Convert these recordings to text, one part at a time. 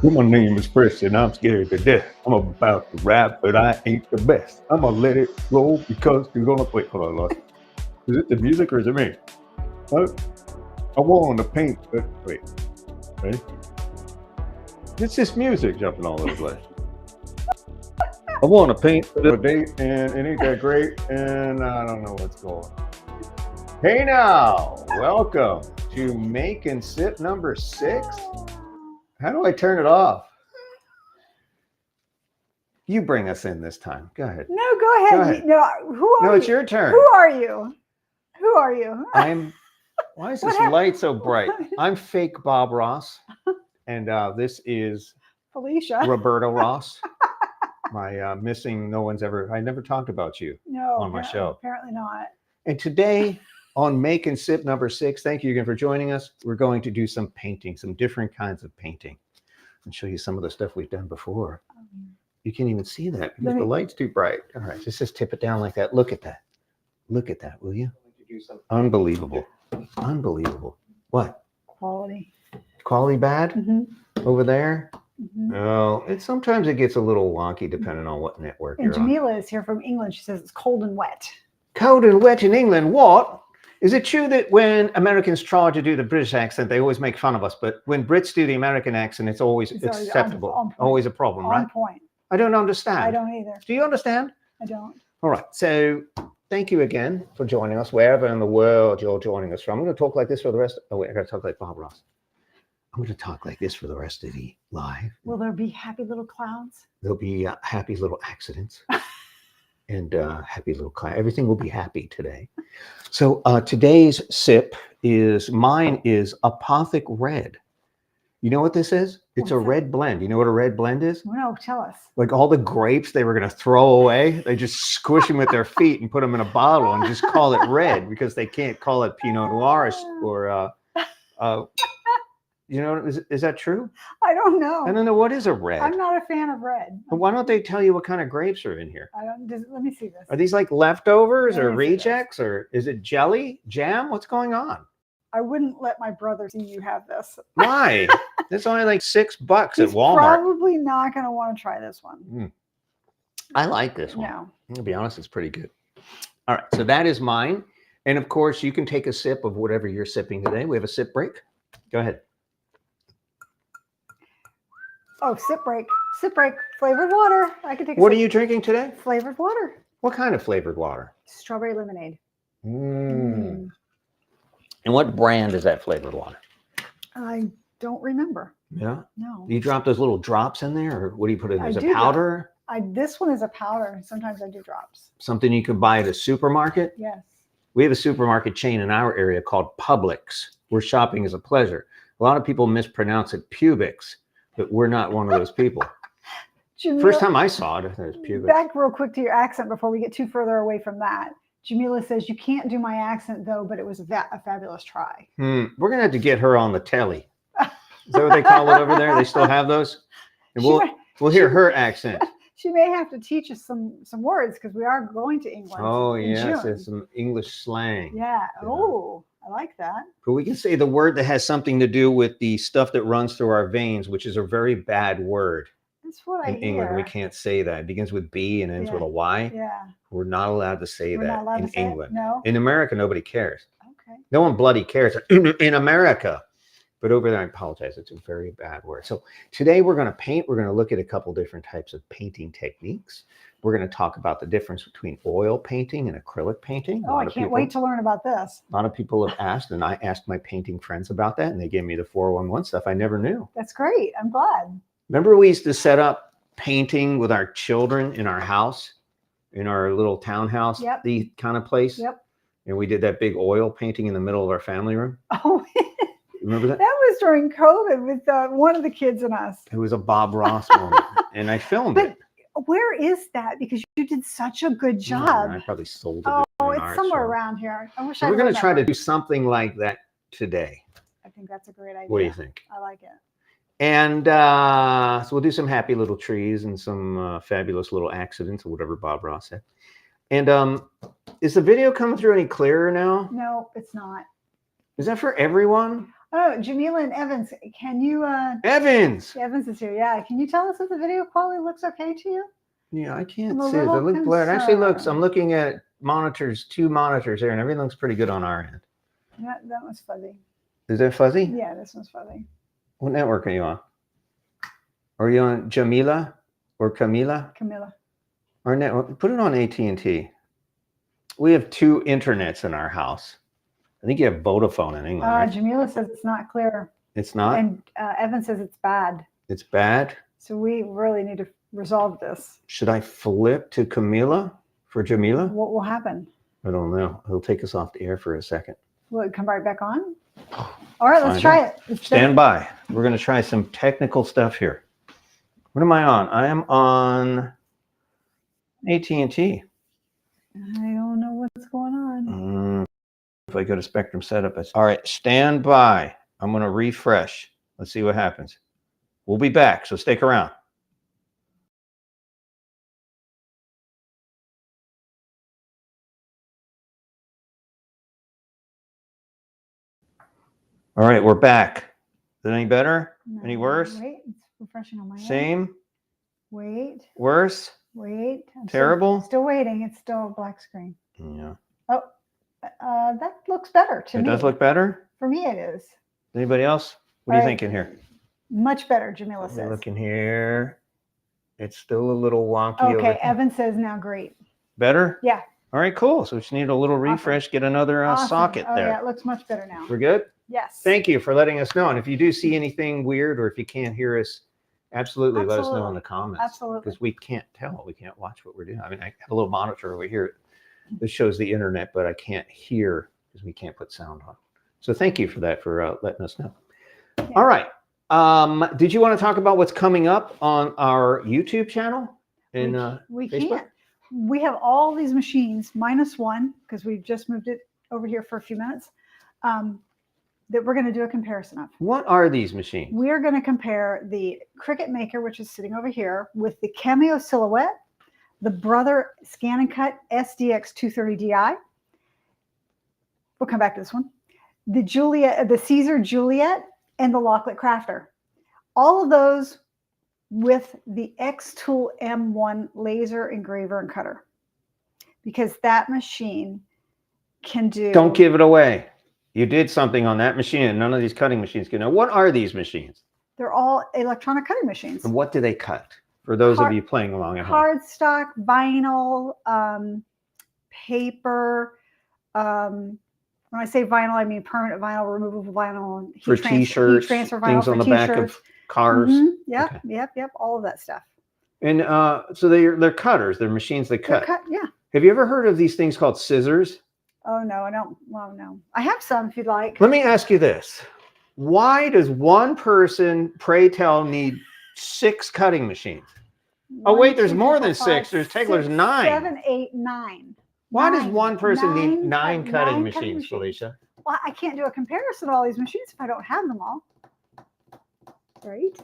Well, my name is Chris, and I'm scared to death. I'm about to rap, but I ain't the best. I'm gonna let it roll because you're gonna wait. Hold on, Lost. Is it the music or is it me? I, I want to paint, but wait, ready? It's just music jumping all over the place. I want to paint for the date, and it ain't that great, and I don't know what's going on. Hey now, welcome to Make and Sip number 6. How do I turn it off? You bring us in this time. Go ahead. No, go ahead. Go ahead. No, who are you? No, it's your turn. Who are you? Who are you? Why is What this happened? light so bright? I'm fake Bob Ross, and this is Felicia. Roberta Ross. My missing, I never talked about you No, on my show. Apparently not. And today on Make and Sip number 6, thank you again for joining us. We're going to do some painting, some different kinds of painting, and show you some of the stuff we've done before. You can't even see that because the light's too bright. All right, just tip it down like that. Look at that. Look at that, will you? Unbelievable. Unbelievable. What? Quality. Quality bad? Mm-hmm. Over there? Mm-hmm. No, sometimes it gets a little wonky depending on what network And you're on. Jamila is here from England. She says it's cold and wet. Cold and wet in England? What? Is it true that when Americans try to do the British accent, they always make fun of us, but when Brits do the American accent, it's always acceptable, always a problem, right? On point. I don't understand. I don't either. Do you understand? I don't. All right. So thank you again for joining us, wherever in the world you're joining us from. I'm going to talk like this for the rest. Oh, wait, I got to talk like Bob Ross. I'm going to talk like this for the rest of the live. Will there be happy little clouds? There'll be happy little accidents and happy little clouds. Everything will be happy today. So today's sip mine is Apothic Red. You know what this is? It's a red blend. You know what a red blend is? No, tell us. Like all the grapes they were going to throw away, they just squish them with their feet and put them in a bottle and just call it red because they can't call it Pinot Noir or you know, is that true? I don't know. I don't know. What is a red? I'm not a fan of red. But why don't they tell you what kind of grapes are in here? Let me see this. Are these like leftovers or rejects or is it jelly, jam? What's going on? I wouldn't let my brother see you have this. Why? It's only like $6 at He's Walmart. Probably not going to want to try this one. I like this one. No. To be honest, it's pretty good. All right, so that is mine. And of course, you can take a sip of whatever you're sipping today. We have a sip break. Go ahead. Oh, sip break. Sip break. Flavored water. I can take a What sip. are you drinking today? Flavored water. What kind of flavored water? Strawberry lemonade. And what brand is that flavored water? I don't remember. Yeah? No. You drop those little drops in there, or what do you put in? There's a do powder? This one is a powder. Sometimes I do drops. Something you could buy at a supermarket? Yes. We have a supermarket chain in our area called Publix, where shopping is a pleasure. A lot of people mispronounce it Publix, but we're not one of those people. Jamila, First time I saw it, I thought it was Publix. Back real quick to your accent before we get too further away from that. Jamila says, you can't do my accent, though, but it was a fabulous try. We're going to have to get her on the telly. Is that what they call it over there? They still have those? And we'll hear her accent. She may have to teach us some words because we are going to England. Oh, yes. It's some English slang. Yeah. Oh, I like that. But we can say the word that has something to do with the stuff that runs through our veins, which is a very bad word. That's what I hear. In England, we can't say that. It begins with B and ends with a Y. Yeah. We're not allowed to say that in England. No. In America, nobody cares. Okay. No one bloody cares in America. But over there, I apologize. It's a very bad word. So today we're going to paint. We're going to look at a couple different types of painting techniques. We're going to talk about the difference between oil painting and acrylic painting. Oh, I can't wait to learn about this. A lot of people have asked, and I asked my painting friends about that, and they gave me the 411 stuff I never knew. That's great. I'm glad. Remember we used to set up painting with our children in our house, in our little townhouse, the kind of place? Yep. And we did that big oil painting in the middle of our family room. Oh, remember that? That was during COVID with one of the kids and us. It was a Bob Ross moment, and I filmed it. Where is that? Because you did such a good job. Yeah, I probably sold it. Oh, it's somewhere around here. I wish I. We're going to try to do something like that today. I think that's a great idea. What do you think? I like it. And so we'll do some happy little trees and some fabulous little accidents or whatever Bob Ross said. And is the video coming through any clearer now? No, it's not. Is that for everyone? Oh, Jamila and Evans, can you? Evans. Evans is here. Yeah, can you tell us if the video quality looks okay to you? Yeah, I can't I'm a see it. They little look blurred. Actually, looks. I'm concerned. looking at monitors, 2 monitors here, and everything looks pretty good on our end. That was fuzzy. Is that fuzzy? Yeah, this one's fuzzy. What network are you on? Are you on Jamila or Camila? Camilla. Our network. Put it on AT&T. We have 2 internets in our house. I think you have Vodafone in England, right? Jamila says it's not clear. It's not? And Evan says it's bad. It's bad? So we really need to resolve this. Should I flip to Camila for Jamila? What will happen? I don't know. It'll take us off the air for a second. Will it come right back on? All right, let's try it. Stand by. We're going to try some technical stuff here. What am I on? I am on AT&T. I don't know what's going on. If I go to Spectrum Setup, all right, stand by. I'm going to refresh. Let's see what happens. We'll be back, so stick around. All right, we're back. Is it any better? No, Any worse? Wait, it's refreshing on my end. Same? Wait. Worse? Wait. Terrible? Still waiting. It's still a black screen. Yeah. Oh, that looks better to me. It does look better? For me, it is. Anybody else? What are you thinking here? Much better, Jamila says. Looking here. It's still a little wonky. Over Okay, here. Evan says now great. Better? Yeah. All right, cool. So we just need a little refresh, get another Awesome. socket there. Yeah, it looks much better now. We're good? Yes. Thank you for letting us know. And if you do see anything weird or if you can't hear us, absolutely let us know in the comments. Absolutely. Because we can't tell. We can't watch what we're doing. I mean, I have a little monitor over here that shows the internet, but I can't hear because we can't put sound on. So thank you for that, for letting us know. Yeah. All right. Did you want to talk about what's coming up on our YouTube channel? We Facebook? can't. We have all these machines minus one because we've just moved it over here for a few minutes. That we're going to do a comparison of. What are these machines? We're going to compare the Cricut Maker, which is sitting over here, with the Cameo Silhouette, the Brother Scan and Cut SDX 230Di. We'll come back to this one. The Caesar Juliet, and the Locklet Crafter. All of those with the X-Tool M1 laser engraver and cutter, because that machine can do. Don't give it away. You did something on that machine, and none of these cutting machines can know. What are these machines? They're all electronic cutting machines. And what do they cut? For those of you playing along at home. Cardstock, vinyl, paper. When I say vinyl, I mean permanent vinyl, removable vinyl, for t-shirts, transfer vinyl, things on the back of cars. Mm-hmm. Yep, okay. Yep, all of that stuff. And so they're cutters. They're machines that cut. Yeah. Have you ever heard of these things called scissors? Oh no, I don't. Well, no, I have some if you'd like. Let me ask you this: why does one person, pray tell, need 6 cutting machines? Oh wait, there's more than 6. There's 9. 7, 8, 9. Why does one person need 9 cutting machines, Felicia? Well, I can't do a comparison of all these machines if I don't have them all. Right?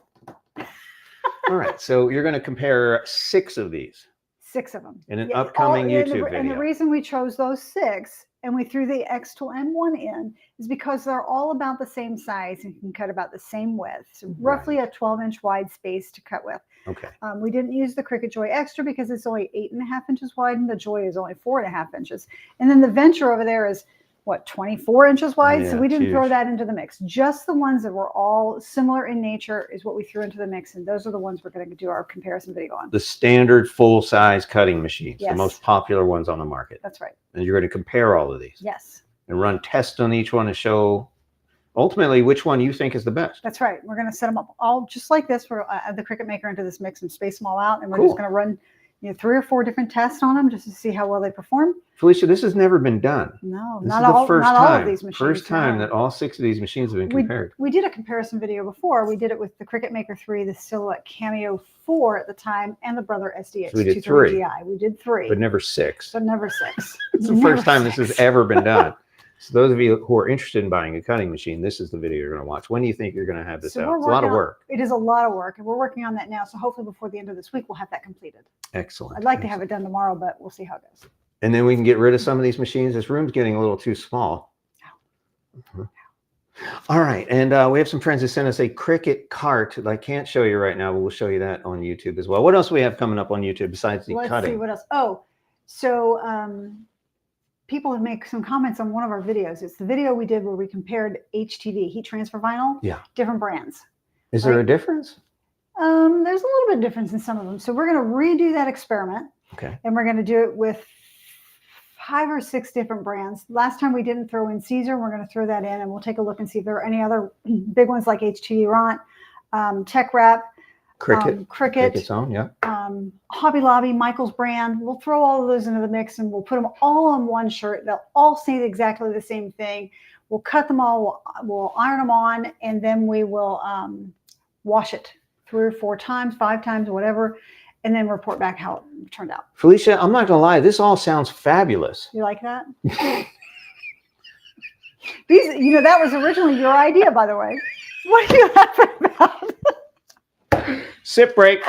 All right, so you're going to compare 6 of these. 6 of them. In an upcoming YouTube video. And the reason we chose those 6 and we threw the X-Tool M1 in is because they're all about the same size and can cut about the same width. So roughly a 12-inch wide space to cut with. Okay. We didn't use the Cricut Joy Extra because it's only 8.5 inches wide and the Joy is only 4.5 inches. And then the Venture over there is, what, 24 inches wide? Yeah, so we didn't throw that into the mix. Just the ones that were all similar in nature is what we threw into the mix. And those are the ones we're going to do our comparison video on. The standard full-size cutting machines, yes. The most popular ones on the market. That's right. And you're going to compare all of these. Yes. And run tests on each one to show ultimately which one you think is the best. That's right. We're going to set them up all just like this. We'll add the Cricut Maker into this mix and space them all out. And we're just going to run 3 or 4 different tests on them just to see how well they perform. Felicia, this has never been done. No, this not is all. The first not time, all of these machines. First time that all 6 of these machines have been compared. We did a comparison video before. We did it with the Cricut Maker 3, the Silhouette Cameo 4 at the time, and the Brother SDX. So we did 3. We did 3, but never 6. But never 6. It's the first time this has ever been done. So those of you who are interested in buying a cutting machine, this is the video you're going to watch. When do you think you're going to have this out? It's a lot of work. It is a lot of work, and we're working on that now. So hopefully before the end of this week, we'll have that completed. Excellent. I'd like to have it done tomorrow, but we'll see how it goes. And then we can get rid of some of these machines. This room's getting a little too small. All right, and we have some friends who sent us a Cricut cart that I can't show you right now, but we'll show you that on YouTube as well. What else do we have coming up on YouTube besides the Let's cutting? see what else. Oh, so people have made some comments on one of our videos. It's the video we did where we compared HTV, heat transfer vinyl, different brands. Is there a difference? There's a little bit of difference in some of them. So we're going to redo that experiment. Okay. And we're going to do it with 5 or 6 different brands. Last time we didn't throw in Caesar. We're going to throw that in, and we'll take a look and see if there are any other big ones like HTV Ront, Tech Wrap, Cricut's own, yeah. Hobby Lobby, Michael's brand. We'll throw all of those into the mix, and we'll put them all on one shirt. They'll all say exactly the same thing. We'll cut them all. We'll iron them on, and then we will wash it 3 or 4 times, 5 times, whatever, and then report back how it turned out. Felicia, I'm not gonna lie, this all sounds fabulous. You like that? These, that was originally your idea, by the way. What are you laughing about? Sip break.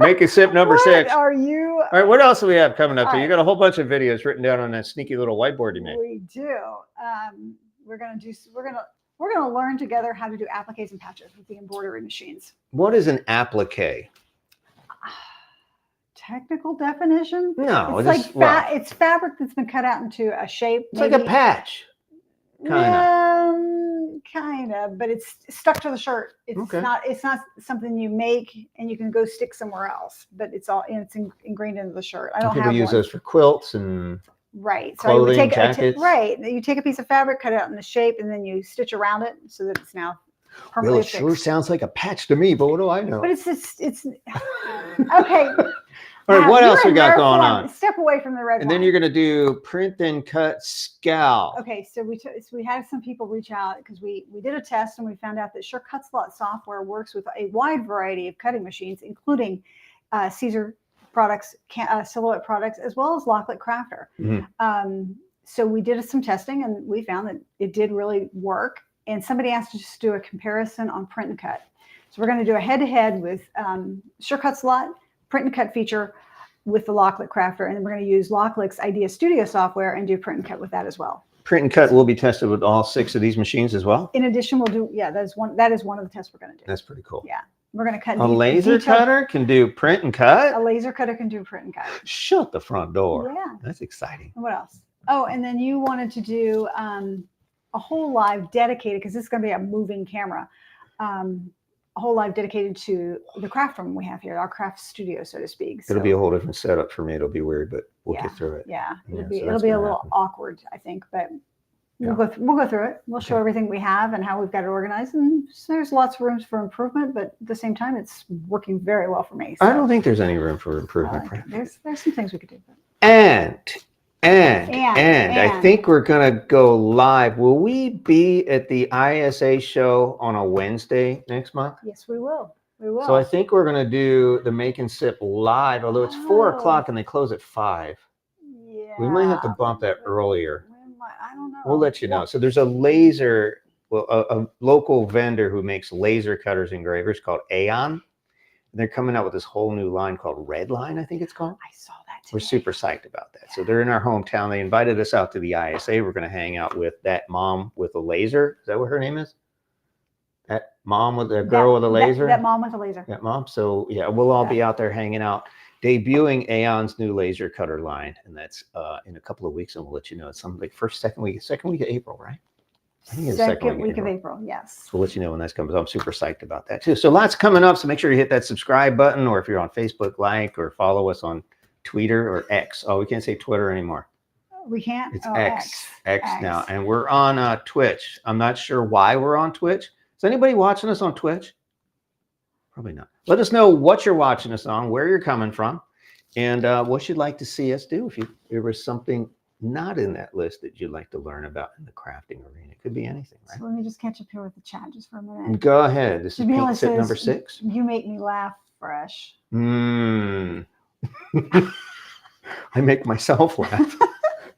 Make a sip number 6. What are you? All right, what else do we have coming up here? Right. You got a whole bunch of videos written down on that sneaky little whiteboard you made. We do. We're gonna learn together how to do appliques and patches with the embroidery machines. What is an applique? Technical definition? No, it's fabric that's been cut out into a shape. It's like a patch. Kind of, but it's stuck to the shirt. It's not something you make and you can go stick somewhere else. But it's ingrained into the shirt. I don't have people use those for quilts and right. So clothing, you take jackets. You take a piece of fabric, cut it out in the shape, and then you stitch around it so that it's now permanently it sure sounds like a patch to me, but what do I know? But it's okay. All right, what else we got going on? Step away from the red and then you're going to do print and cut scowl. Okay, so we had some people reach out because we did a test and we found out that Sure Cuts Lot software works with a wide variety of cutting machines, including Caesar products, Silhouette products, as well as Locklet Crafter. Mm-hmm. So we did some testing and we found that it did really work. And somebody asked us to do a comparison on print and cut. So we're going to do a head-to-head with Sure Cuts Lot print and cut feature with the Locklet Crafter, and then we're going to use Locklet's Idea Studio software and do print and cut with that as well. Print and cut will be tested with all 6 of these machines as well. In addition, we'll do that is one of the tests we're going to do. That's pretty cool. Yeah, we're going to cut. A laser cutter can do print and cut. A laser cutter can do print and cut. Shut the front door. Yeah, that's exciting. And what else? Oh, and then you wanted to do a whole live dedicated, because this is going to be a moving camera. A whole live dedicated to the craft room we have here, our craft studio, so to speak. It'll be a whole different setup for me. It'll be weird, but we'll get through it. Yeah, it'll be a little awkward, I think, but we'll go through it. We'll show everything we have and how we've got it organized, and there's lots of rooms for improvement, but at the same time, it's working very well for me. So. I don't think there's any room for improvement. There's some things we could do. And I think we're going to go live. Will we be at the ISA show on a Wednesday next month? Yes, we will. We will. So I think we're going to do the Make and Sip live, although it's 4 o'clock and they close at 5. Yeah. We might have to bump that earlier. I don't know. We'll let you know. So there's a local vendor who makes laser cutters engravers called Aeon. They're coming out with this whole new line called Red Line, I think it's called. I saw that today. We're super psyched about that. So they're in our hometown. They invited us out to the ISA. We're going to hang out with that mom with a laser. Is that what her name is? That mom with the girl with a laser? That mom with a laser. That mom. So yeah, we'll all be out there hanging out, debuting Aeon's new laser cutter line. And that's in a couple of weeks, and we'll let you know. It's something like second week of April, right? I think it's second week of April, yes. So we'll let you know when that comes. I'm super psyched about that too. So lots coming up. So make sure you hit that subscribe button, or if you're on Facebook, like or follow us on Twitter or X. Oh, we can't say Twitter anymore. We can't? It's X now. And we're on Twitch. I'm not sure why we're on Twitch. Is anybody watching us on Twitch? Probably not. Let us know what you're watching us on, where you're coming from, and what you'd like to see us do. If there was something not in that list that you'd like to learn about in the crafting arena. It could be anything, right? So let me just catch up here with the chat just for a minute. Go ahead. This is Pink Sip number 6. You make me laugh, Fresh. I make myself laugh.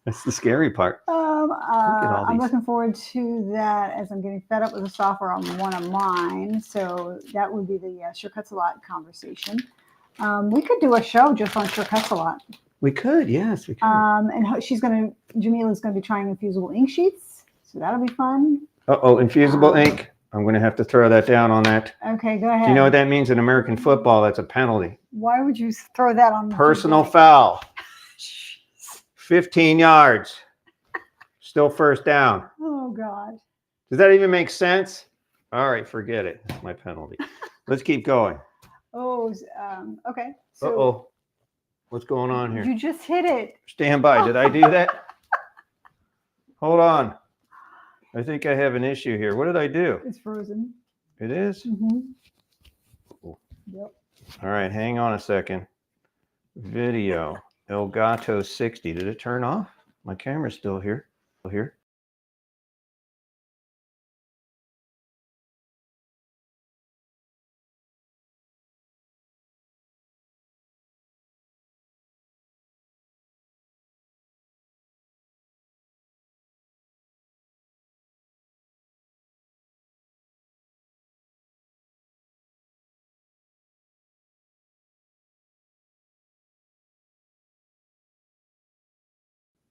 That's the scary part. I'm looking forward to that as I'm getting fed up with the software on one of mine. So that would be the Sure Cuts a Lot conversation. We could do a show just on Sure Cuts a Lot. We could, yes, we could. And Jamila's going to be trying infusible ink sheets, so that'll be fun. Uh-oh, infusible ink. I'm going to have to throw that down on that. Okay, go ahead. Do you know what that means in American football? That's a penalty. Why would you throw that on the Personal football? foul. 15 yards. Still first down. Oh, God. Does that even make sense? All right, forget it. That's my penalty. Let's keep going. Oh, okay. So Uh-oh. What's going on here? you just hit it. Stand by. Did I do that? Hold on. I think I have an issue here. What did I do? It's frozen. It is? Mm-hmm. Uh-oh. Yep. All right, hang on a second. Video. Elgato 60. Did it turn off? My camera's still here. Still here.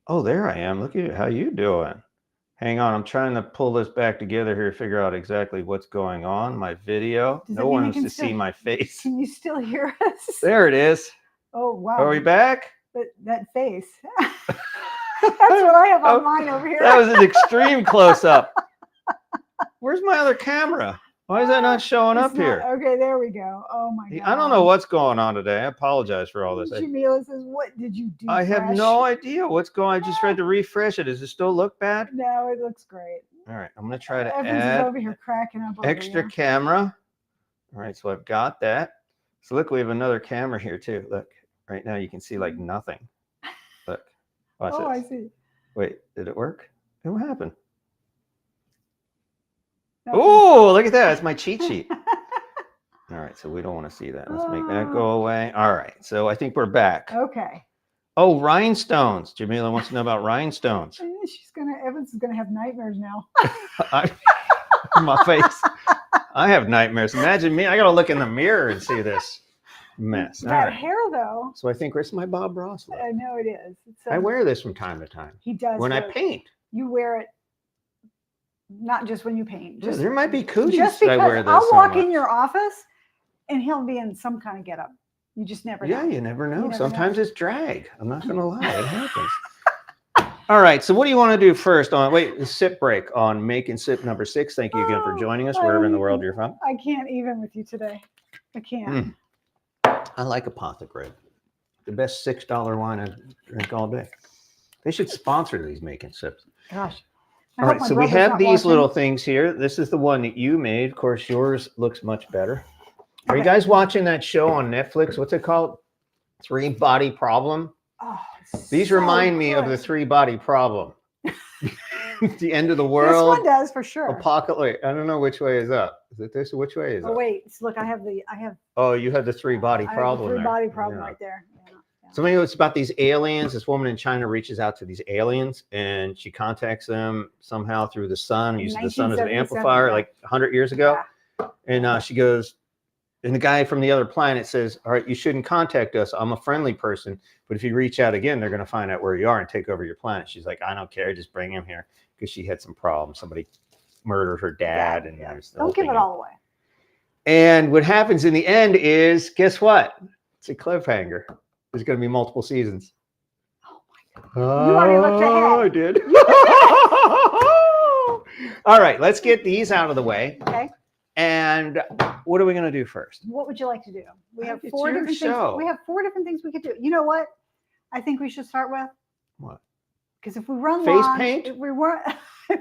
Oh, there I am. Look at you. How you doing? Hang on. I'm trying to pull this back together here, figure out exactly what's going on. My video. Does No it mean one you wants can to see still- my face. Can you still hear us? There it is. Oh, wow. Are we back? But that face. That's what I have on mine over here. That was an extreme close-up. Where's my other camera? Why is that not showing It's up not- here? Okay, there we go. Oh, my God. I don't know what's going on today. I apologize for all this. Jamila says, what did you do? I have Fresh?" no idea what's going on. I just tried to refresh it. Does it still look bad? No, it looks great. All right, I'm going to try to Evans is add over here cracking up. Over extra here. camera. All right, so I've got that. So look, we have another camera here too. Look, right now you can see like nothing. Look, watch Oh, this. I see. Wait, did it work? What happened? No, Oh, look at that. It's my cheat sheet. All right, so we don't want to see that. Let's make that go away. All right, so I think we're back. Okay. Oh, rhinestones. Jamila wants to know about rhinestones. Evans is gonna have nightmares now. My face. I have nightmares. Imagine me. I got to look in the mirror and see this mess. All That right. hair, though. So I think this is my Bob Ross look. I know it is. It's, I wear this from time to time He does. when I wear it. paint. You wear it. Not just when you paint. There might be cooties Just that I because wear this. I'll so walk much. in your office, and he'll be in some kind of getup. You just never know. Yeah, you never know. never Sometimes know. it's drag. I'm not going to lie. It happens. All right. So what do you want to do first on, wait, sip break on Make and Sip number 6. Thank you again for joining us wherever in the world you're from. I can't even with you today. I can't. I like Apothecary. The best $6 wine I drink all day. They should sponsor these Make and Sips. Gosh. I All hope right, my so we brother's have not these watching. little things here. This is the one that you made. Of course, yours looks much better. Are you Okay. guys watching that show on Netflix? What's it called? 3-Body Problem? Oh, These so remind me of the good. 3-Body Problem. The end of the This world. one does for sure. Apocalypse. I don't know which way is up. Is it this? Which way is Oh up? wait, look, I have Oh, you had the 3-body I problem. have the there. body problem Yeah. right there. Yeah. So anyway, it's about these aliens. This woman in China reaches out to these aliens and she contacts them somehow through the sun, uses the sun as an 1977, amplifier yeah. like 100 years ago. Yeah. And she goes, and the guy from the other planet says, all right, you shouldn't contact us. I'm a friendly person. But if you reach out again, they're going to find out where you are and take over your planet. She's like, I don't care. Just bring him here. Because she had some problems. Somebody murdered her dad. Yeah, And yeah. there's the whole Don't give thing. it all away. And what happens in the end is, guess what? It's a cliffhanger. There's going to be multiple seasons. You already looked ahead. I did. All right, let's get these out of the way. Okay. And what are we going to do first? What would you like to do? We have It's 4 your different show. things. We have 4 different things we could do. You know what? I think we should start with. What? Because if we run Face long, paint? if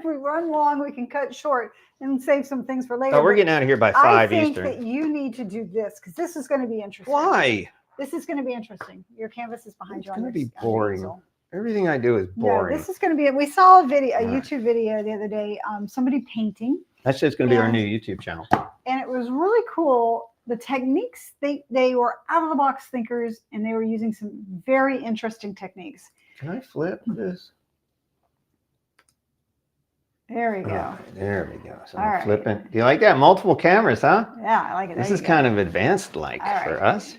we run long, we can cut short and save some things for later. Oh, we're But getting out of here by I 5 think Eastern. that you need to do this because this is going to be interesting. Why? This is going to be interesting. Your canvas is behind It's you. gonna on be your- on your boring. easel. Everything I do is No, boring. this is going to be. We saw a video, a All right. YouTube video the other day. Somebody painting, That's just going to be our and- new YouTube channel. and it was really cool. The techniques they were out of the box thinkers, and they were using some very interesting techniques. Can I flip this? There we go. All right, there we go. So All I'm right. flipping. Do you like that? Multiple cameras, huh? Yeah, I like it. This There is you go. kind of advanced like All for right. us.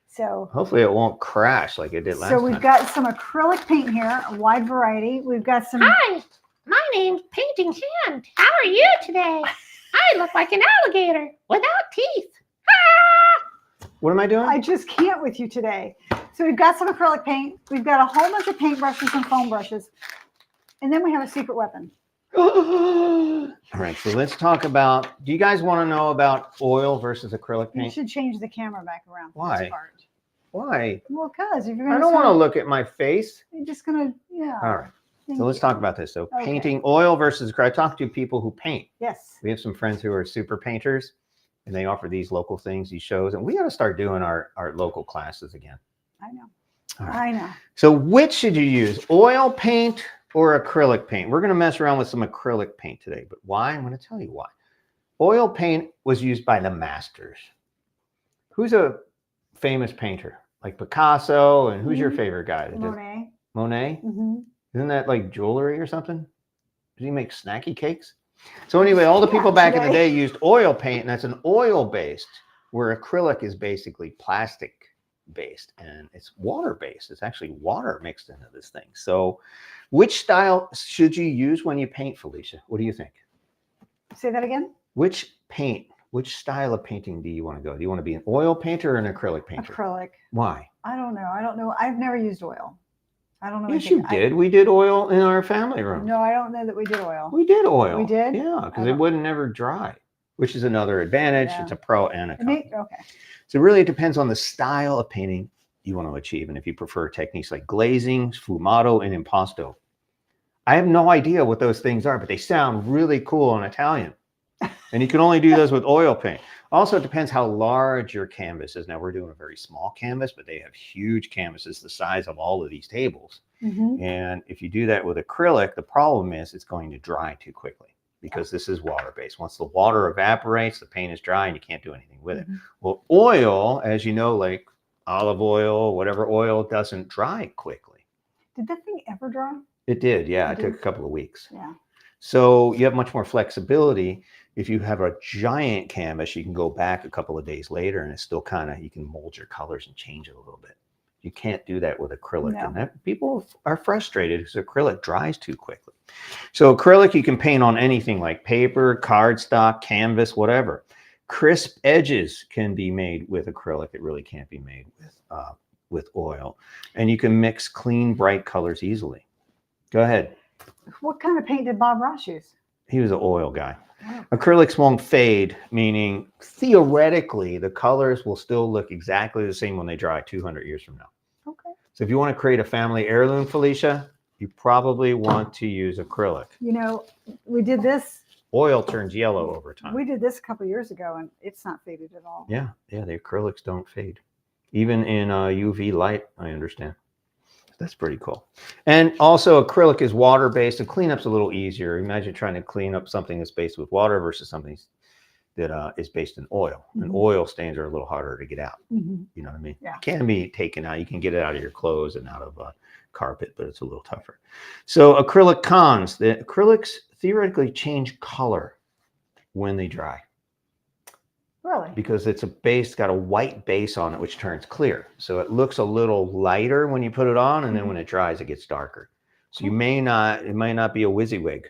So. Hopefully it won't crash like it did last So we've time. got some acrylic paint here, a wide variety. We've got some. Hi. My name's Painting Hand. How are you today? I look like an alligator without teeth. What am I doing? I just can't with you today. So we've got some acrylic paint. We've got a whole bunch of paint brushes and foam brushes. And then we have a secret weapon. All right, so let's talk about, do you guys want to know about oil versus acrylic You paint? should change the camera back around for Why? this part. Why? Well, because if you're I going don't want to look at my face. You're just going to, yeah. All right, Thank so let's you. talk about this. So Okay. painting oil versus acrylic. I talk to people who paint. Yes. We have some friends who are super painters, and they offer these local things, these shows, and we got to start doing our local classes again. I know. All right. I know. So which should you use, oil paint or acrylic paint? We're going to mess around with some acrylic paint today, but why? I'm going to tell you why. Oil paint was used by the masters. Who's a famous painter? Like Picasso, and who's your favorite guy? Monet. Monet? Mm-hmm. Isn't that like jewelry or something? Does he make snacky cakes? So anyway, all the people back in the day used oil paint, and that's an oil-based, where acrylic is basically plastic-based, and it's water-based. It's actually water mixed into this thing. So which style should you use when you paint, Felicia? What do you think? Say that again? Which style of painting do you want to go? Do you want to be an oil painter or an acrylic painter? Acrylic. Why? I don't know. I've never used oil. I don't know. Yes, you did. We did oil in our family room. No, I don't know that we did oil. We did oil. We did? Yeah, because it wouldn't never dry, which is another advantage. Yeah. It's a pro and a con. Okay. So really it depends on the style of painting you want to achieve, and if you prefer techniques like glazing, sfumato, and impasto. I have no idea what those things are, but they sound really cool in Italian. And you can only do those with oil paint. Also, it depends how large your canvas is. Now, we're doing a very small canvas, but they have huge canvases the size of all of these tables. Mm-hmm. And if you do that with acrylic, the problem is it's going to dry too quickly because this is water-based. Once the water evaporates, the paint is dry and you can't do anything with it. Well, oil, as you know, like olive oil, whatever oil, doesn't dry quickly. Did that thing ever dry? It did, yeah. It It took a couple of weeks. Yeah. So you have much more flexibility. If you have a giant canvas, you can go back a couple of days later and it's still kind of, you can mold your colors and change it a little bit. You can't do that with acrylic. No. And that, people are frustrated because acrylic dries too quickly. So acrylic, you can paint on anything like paper, cardstock, canvas, whatever. Crisp edges can be made with acrylic. It really can't be made with oil. And you can mix clean, bright colors easily. Go ahead. What kind of paint did Bob Ross use? He was an oil guy. Oh. Acrylics won't fade, meaning theoretically, the colors will still look exactly the same when they dry 200 years from now. Okay. So if you want to create a family heirloom, Felicia, you probably want to use acrylic. You know, we did this. Oil turns yellow over time. We did this a couple of years ago, and it's not faded at all. Yeah, the acrylics don't fade. Even in UV light, I understand. That's pretty cool. And also acrylic is water-based, and cleanup's a little easier. Imagine trying to clean up something that's based with water versus something that is based in oil. And oil stains are a little harder to get out. Mm-hmm. You know what I mean? Yeah. It can be taken out. You can get it out of your clothes and out of carpet, but it's a little tougher. So acrylic cons. The acrylics theoretically change color when they dry. Really? Because it's got a white base on it, which turns clear. So it looks a little lighter when you put it on, and then when it dries, it gets darker. So it might not be a WYSIWYG.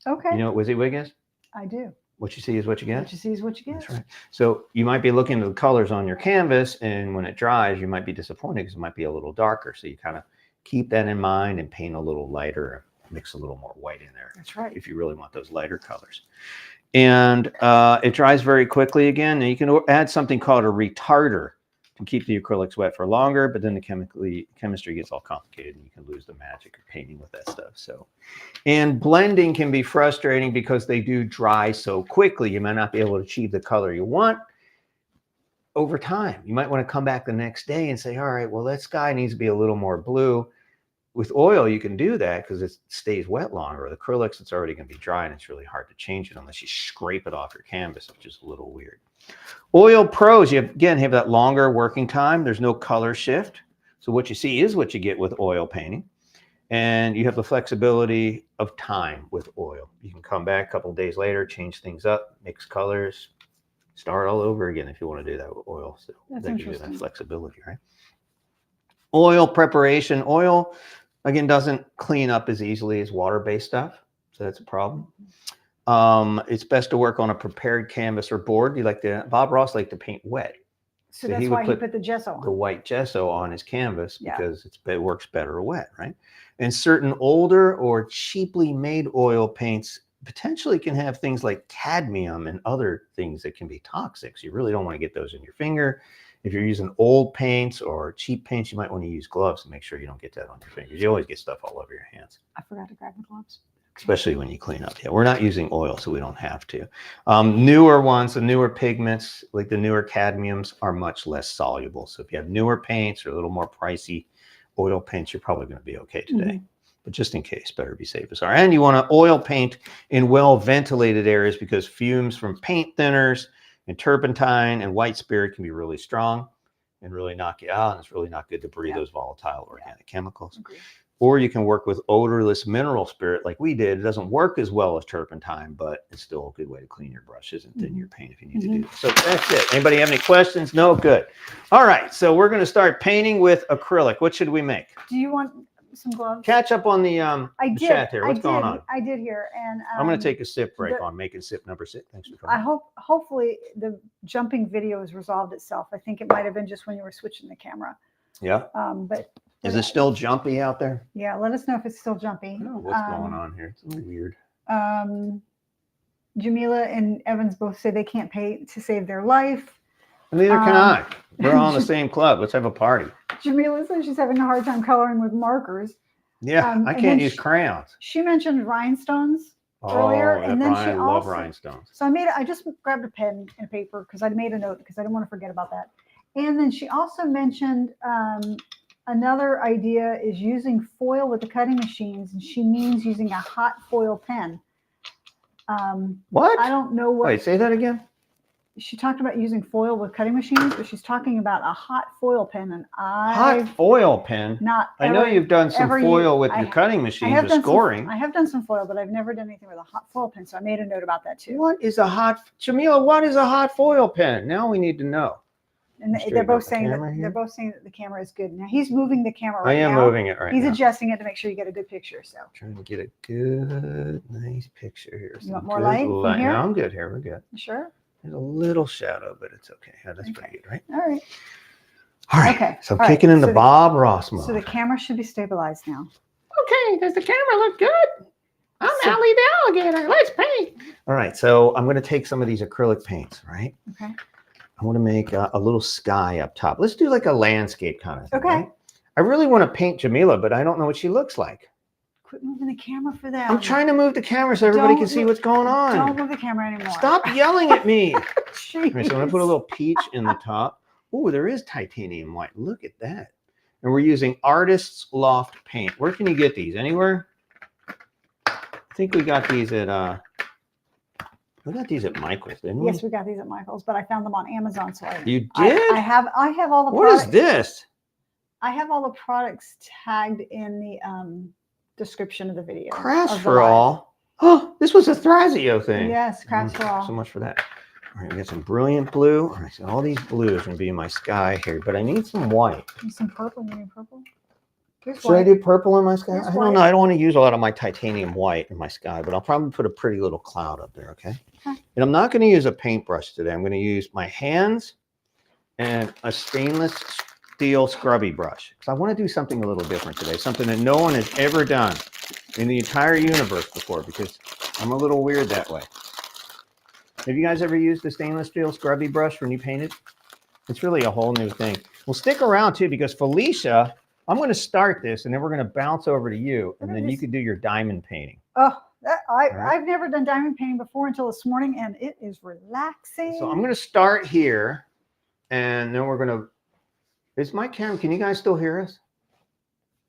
Okay. You know what WYSIWYG is? I do. What you see is what you get. What you see is what you get. That's right. So you might be looking at the colors on your canvas, and when it dries, you might be disappointed because it might be a little darker. So you kind of keep that in mind and paint a little lighter, mix a little more white in there. That's right. If you really want those lighter colors. And it dries very quickly again. And you can add something called a retarder to keep the acrylics wet for longer, but then the chemistry gets all complicated and you can lose the magic of painting with that stuff. So, and blending can be frustrating because they do dry so quickly. You might not be able to achieve the color you want over time. You might want to come back the next day and say, all right, well, that sky needs to be a little more blue. With oil, you can do that because it stays wet longer. With acrylics, it's already going to be dry and it's really hard to change it unless you scrape it off your canvas, which is a little weird. Oil pros, you again have that longer working time. There's no color shift. So what you see is what you get with oil painting. And you have the flexibility of time with oil. You can come back a couple of days later, change things up, mix colors, start all over again if you want to do that with oil. So that gives you that flexibility, right? Oil preparation. Oil, again, doesn't clean up as easily as water-based stuff. So that's a problem. It's best to work on a prepared canvas or board. Bob Ross liked to paint wet. So he that's would why he put the gesso the on. white gesso on his canvas Yeah. because it works better wet, right? And certain older or cheaply made oil paints potentially can have things like cadmium and other things that can be toxic. So you really don't want to get those in your finger. If you're using old paints or cheap paints, you might want to use gloves to make sure you don't get that on your fingers. You always get stuff all over your hands. I forgot to grab the gloves. Especially when you clean up. Yeah, we're not using oil, so we don't have to. Newer ones, the newer pigments, like the newer cadmiums, are much less soluble. So if you have newer paints or a little more pricey oil paints, you're probably going to be okay today. Mm-hmm. But just in case, better be safe as sorry. And you want to oil paint in well-ventilated areas because fumes from paint thinners and turpentine and white spirit can be really strong and really knock you out. And it's really not good to breathe those volatile organic chemicals. Agreed. Or you can work with odorless mineral spirit like we did. It doesn't work as well as turpentine, but it's still a good way to clean your brushes and thin your paint if you need to do that. So that's it. Anybody have any questions? No? Good. All right. So we're going to start painting with acrylic. What should we make? Do you want some gloves? Catch up on the chat there. What's going on? I did hear. And I'm going to take a sip break on making sip number 6. Thanks for coming. hopefully the jumping video has resolved itself. I think it might have been just when you were switching the camera. Yeah. But is it still jumpy out there? Yeah, let us know if it's still jumpy. I don't know what's going on here. It's a little weird. Jamila and Evans both say they can't pay to save their life. Neither can I. We're all in the same club. Let's have a party. Jamila says she's having a hard time coloring with markers. Yeah, I can't use crayons. She mentioned rhinestones earlier, and then she love rhinestones. So I just grabbed a pen and paper because I made a note because I didn't want to forget about that. And then she also mentioned another idea is using foil with the cutting machines, and she means using a hot foil pen. What? I don't know what. Wait, say that again. She talked about using foil with cutting machines, but she's talking about a hot foil pen, and hot foil pen. I know you've done some foil with your cutting machines with scoring. I have done some foil, but I've never done anything with a hot foil pen, so I made a note about that too. What is a hot, Jamila? What is a hot foil pen? Now we need to know. And they're both saying that the camera is good. Now he's moving the camera right now. I am moving it right now. He's adjusting it to make sure you get a good picture. So trying to get a good, nice picture here. You want more light from here? No, I'm good here. We're good. You sure? There's a little shadow, but it's okay. Yeah, that's pretty good, right? All right. All right. Okay. So I'm kicking into Bob Ross mode. So the camera should be stabilized now. Okay. Does the camera look good? I'm Allie the alligator. Let's paint. All right. So I'm going to take some of these acrylic paints, right? Okay. I want to make a little sky up top. Let's do like a landscape kind of thing. Okay. Right? I really want to paint Jamila, but I don't know what she looks like. Quit moving the camera for that. I'm trying to move the camera so everybody can see what's going on. Don't move the camera anymore. Stop yelling at me. All right, so I'm going to put a little peach in the top. Oh, there is titanium white. Look at that. And we're using Artist's Loft paint. Where can you get these? Anywhere? I think we got these at Michael's, didn't we? Yes, we got these at Michael's, but I found them on Amazon. So you did? I have all the What products. is this? I have all the products tagged in the description of the video. Crafts for All. Oh, this was a Thrasio thing. Yes, Crafts for All. So much for that. All right, we got some brilliant blue. All right, so all these blues are going to be in my sky here, but I need some white. Need some purple. You need purple? Should I do purple in my sky? Here's I don't know. I don't want to use a lot of my titanium white in my sky, but I'll probably put a pretty little cloud up there, okay? And I'm not going to use a paintbrush today. I'm going to use my hands and a stainless steel scrubby brush because I want to do something a little different today, something that no one has ever done in the entire universe before because I'm a little weird that way. Have you guys ever used the stainless steel scrubby brush when you painted? It's really a whole new thing. Well, stick around too because Felicia, I'm going to start this and then we're going to bounce over to you and then you can do your diamond painting. Oh, I've never done diamond painting before until this morning and it is relaxing. So I'm going to start here and then we're going to, is my camera, can you guys still hear us?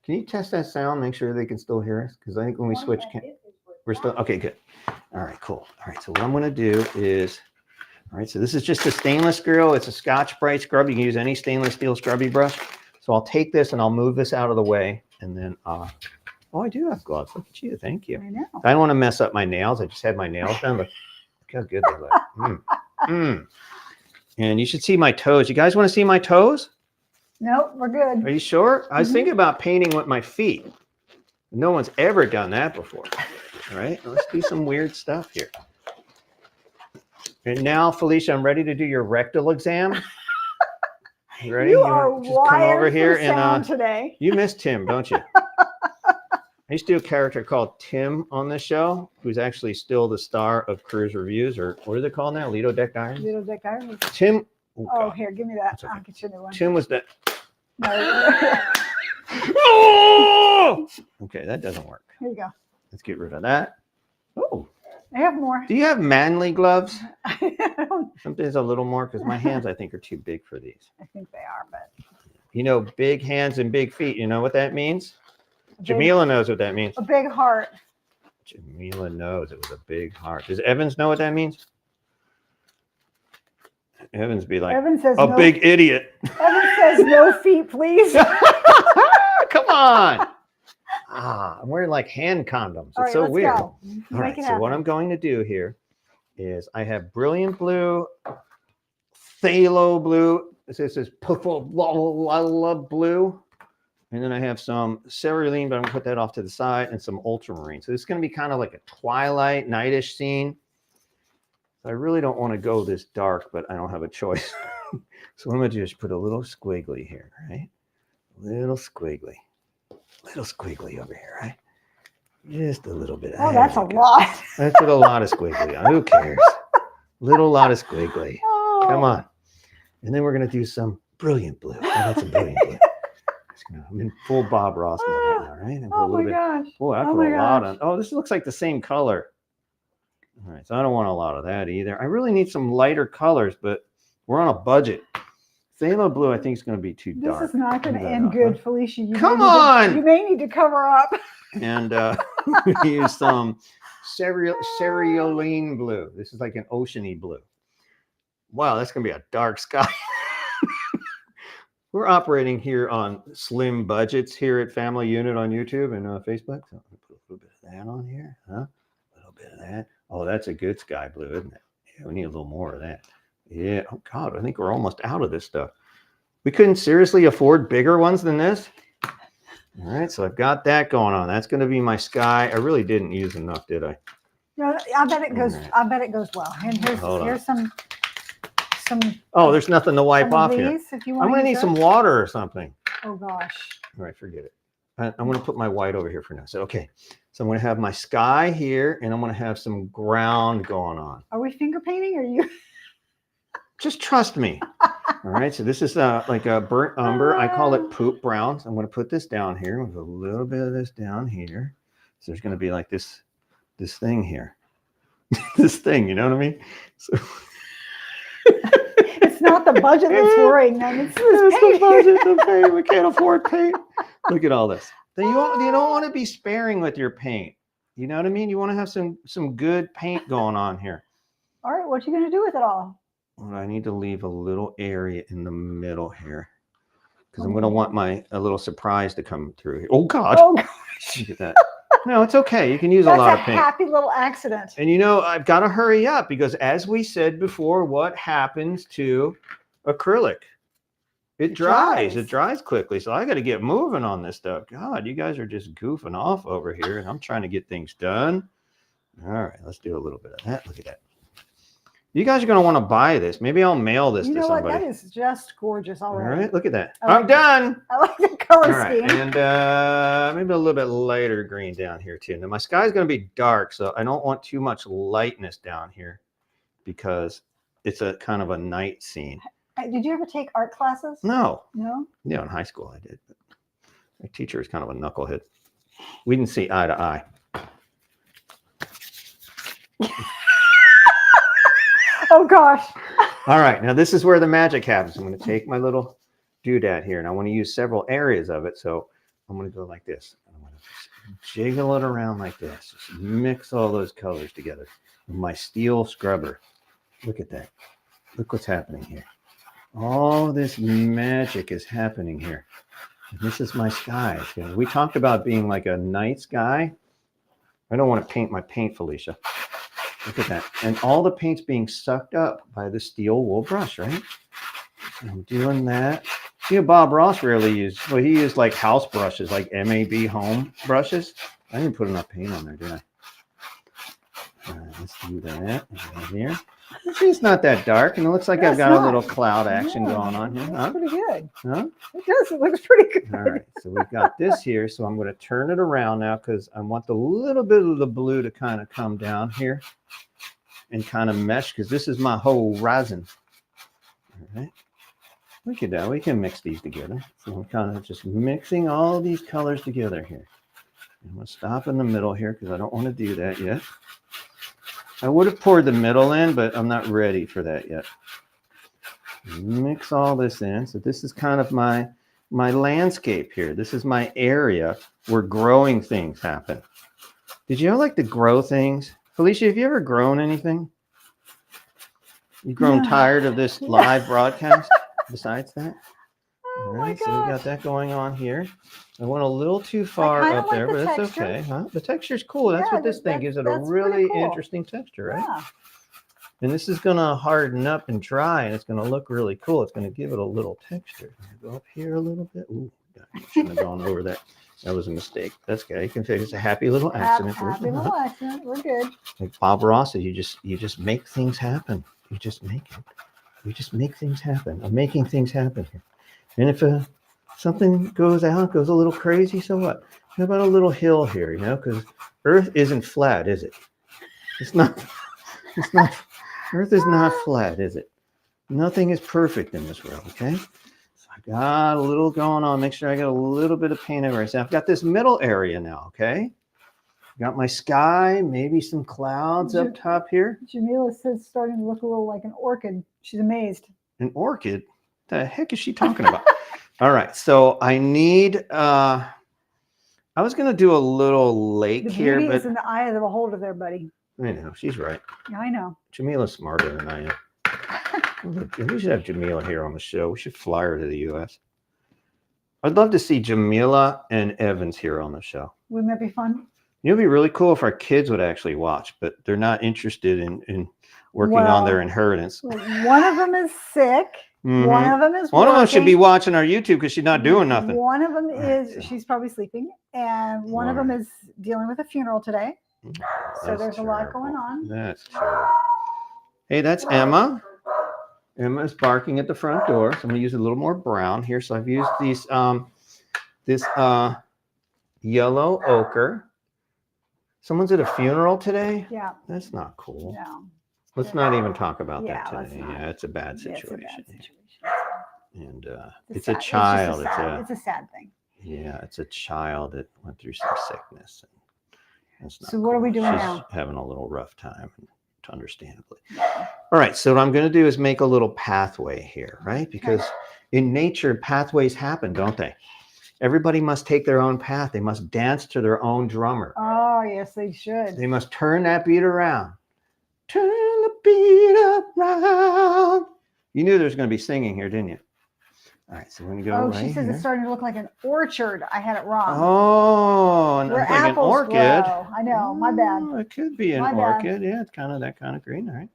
Can you test that sound, make sure they can still hear us? Because I think when we switch, we're still, okay, good. All right, cool. All right, so what I'm going to do is, all right, so this is just a stainless grill. It's a Scotch-Brite scrub. You can use any stainless steel scrubby brush. So I'll take this and I'll move this out of the way. And then, oh, I do have gloves. Look at you. Thank you. I know. I don't want to mess up my nails. I just had my nails done. Look how good they look. And you should see my toes. You guys want to see my toes? Nope, we're good. Are you sure? I was thinking about painting with my feet. No one's ever done that before. All right, let's do some weird stuff here. And now, Felicia, I'm ready to do your rectal exam. You ready? You You are wanna just come over wired here for sound and today. you miss Tim, don't you? I used to do a character called Tim on this show, who's actually still the star of Cruise Reviews, or what is it called now? Lido Deck Diaries? Little Dick Iron. Tim. Oh, God. here, give me that. That's okay. I'll get you a new one. Tim was that. No, Oh! Okay, that doesn't work. here you go. Let's get rid of that. Oh, I have more. do you have manly gloves? I Something's a little more because my hands, I think, are too big for these. think they are, but You know, big hands and big feet. You know what that means? a big- Jamila knows what that means. a big heart. Jamila knows it was a big heart. Does Evans know what that means? Evans be like, Evan says a no. big idiot. Evan says no feet, please. Come on. I'm wearing like hand condoms. It's All right, so let's weird. go. All Make right, it so what happen. I'm going to do here is I have brilliant blue, phthalo blue. This is purple blue. And then I have some cerulean, but I'm gonna put that off to the side, and some ultramarine. So this is gonna be kind of like a twilight, nightish scene. I really don't want to go this dark, but I don't have a choice. So I'm gonna just put a little squiggly here, right? Little squiggly over here, right? Just a little bit. Oh, There that's a we go. lot. Let's put a lot of squiggly on. Who cares? Little lot of squiggly. Oh. Come on. And then we're gonna do some brilliant blue. Oh, that's a brilliant blue. I'm in full Bob Ross mode right now, right? And put a Oh little my bit. gosh. Boy, I Oh put my a lot gosh. on. Oh, this looks like the same color. All right, so I don't want a lot of that either. I really need some lighter colors, but we're on a budget. Phthalo blue, I think, is going to be too This dark. is not going to Leave that end off, good, huh? Felicia. You Come may need on! you may need to cover up. And we use some cerulean blue. This is like an oceany blue. Wow, that's going to be a dark sky. We're operating here on slim budgets here at Family Unit on YouTube and Facebook. So I'm going to put a little bit of that on here. Huh? A little bit of that. Oh, that's a good sky blue, isn't it? Yeah, we need a little more of that. Yeah. Oh, God, I think we're almost out of this stuff. We couldn't seriously afford bigger ones than this. All right, so I've got that going on. That's going to be my sky. I really didn't use enough, did I? No, I bet it goes. All right. I bet it goes well. And Hold on. here's some. Oh, there's nothing to wipe some of off here. these, if you want I'm going to need use some those. water or something. Oh gosh. All right, forget it. I'm going to put my white over here for now. So, okay. So I'm going to have my sky here, and I'm going to have some ground going on. Are we finger painting? Or are you? Just trust me. All right. So this is like a burnt umber. I call it poop brown. So I'm going to put this down here with a little bit of this down here. So there's going to be like this thing here. This thing, you know what I mean? So It's not the budget that's worrying them. It's this it's the paint. budget, the paint. We can't afford paint. Look at all this. Then you don't want to be sparing with your paint. You know what I mean? You want to have some good paint going on here. All right, what are you going to do with it all? Well, I need to leave a little area in the middle here because I'm going to want a little surprise to come through here. Oh God! Oh gosh. Look at that. No, it's okay. You can use That's a lot a of paint. happy little accident. And you know, I've got to hurry up because as we said before, what happens to acrylic? It dries. It dries quickly. So I got to get moving on this stuff. God, you guys are just goofing off over here and I'm trying to get things done. All right, let's do a little bit of that. Look at that. You guys are going to want to buy this. Maybe I'll mail this You to know what? somebody. That is just gorgeous All already. right, look at that. I like I'm done. I like the color All right, scheme. and maybe a little bit lighter green down here too. Now my sky is going to be dark, so I don't want too much lightness down here because it's a kind of a night scene. Did you ever take art classes? No, No? yeah, in high school I did. But my teacher is kind of a knucklehead. We didn't see eye to eye. Oh gosh. All right, now this is where the magic happens. I'm going to take my little doodad here, and I want to use several areas of it. So I'm going to go like this. I'm going to jiggle it around like this. Just mix all those colors together with my steel scrubber. Look at that. Look what's happening here. All this magic is happening here. And this is my sky. We talked about being like a night sky. I don't want to paint my paint, Felicia. Look at that. And all the paint's being sucked up by the steel wool brush, right? So I'm doing that. You know, Bob Ross rarely used, well, he used like house brushes, like MAB home brushes. I didn't put enough paint on there, did I? Let's do that right here. See, it's not that dark, and it looks like No, I've it's got not. a little cloud action Yeah, going on here. That's Huh? pretty good. Huh? It does. It looks pretty good. All right, so we've got this here. So I'm going to turn it around now because I want the little bit of the blue to kind of come down here and kind of mesh because this is my whole horizon. All right. Look at that. We can mix these together. So I'm kind of just mixing all these colors together here. I'm going to stop in the middle here because I don't want to do that yet. I would have poured the middle in, but I'm not ready for that yet. Mix all this in. So this is kind of my landscape here. This is my area where growing things happen. Did you ever like to grow things? Felicia, have you ever grown anything? You've grown No. tired of this live broadcast besides that? Oh All my right, so we got gosh. that going on here. I went a little too far kinda up like there, the but it's texture. okay. Huh? The texture's cool. That's Yeah, what this thing gives it a that's pretty really cool. interesting texture, right? Yeah. And this is going to harden up and dry, and it's going to look really cool. It's going to give it a little texture. Go up here a little bit. Ooh, I shouldn't have gone over that. That was a mistake. That's okay. You can figure it's a happy little accident. Happy little accident. We're good. Like Bob Ross said, you just make things happen. You just make it. You just make things happen. I'm making things happen here. And if something goes out, goes a little crazy, so what? How about a little hill here, you know? Because Earth isn't flat, is it? It's not. It's not. Earth is not flat, is it? Nothing is perfect in this world, okay? So I got a little going on. Make sure I got a little bit of paint everywhere. So I've got this middle area now, okay? Got my sky, maybe some clouds up top here. Jamila says it's starting to look a little like an orchid. She's amazed. An orchid? The heck is she talking about? All right, so I need, I was going to do a little lake The here, beauty but is in the eye of the beholder there, buddy. I know, she's right. Yeah, I know. Jamila's smarter than I am. We should have Jamila here on the show. We should fly her to the U.S. I'd love to see Jamila and Evans here on the show. Wouldn't that be fun? It would be really cool if our kids would actually watch, but they're not interested in working on their Well, inheritance. One of them is sick. Mhm. One of them is One of them should be working. watching our YouTube because she's not doing nothing. One of them right, is so- she's probably sleeping, and one of All them right. is dealing with a funeral today. So That's there's a lot terrible. going on. That's terrible. Hey, that's Emma. Emma's barking at the front door. So I'm gonna use a little more brown here. So I've used these this yellow ochre. Someone's at a funeral today? Yeah, That's not cool. no. Let's not even talk about Yeah, that let's today. not. Yeah, it's a bad Yeah, situation. it's a bad situation. And It's it's a sad- child. It's, just a sad, it's a sad thing. Yeah, it's a child that went through some sickness. And that's not So what are we cool. doing She's now? having a little rough time, understandably. All right, so what I'm going to do is make a little pathway here, right? Because in nature, pathways happen, don't they? Everybody must take their own path. They must dance to their own drummer. Oh, yes, they should. They must turn that beat around. Turn the beat around. You knew there was going to be singing here, didn't you? All right, so we're going to go Oh, right she says here. it's starting to look like an orchard. I had it wrong. Oh, and Where like an apples orchid. grow. I know, my bad. Oh, it could be an My bad. orchid. Yeah, it's kind of that kind of green. All right.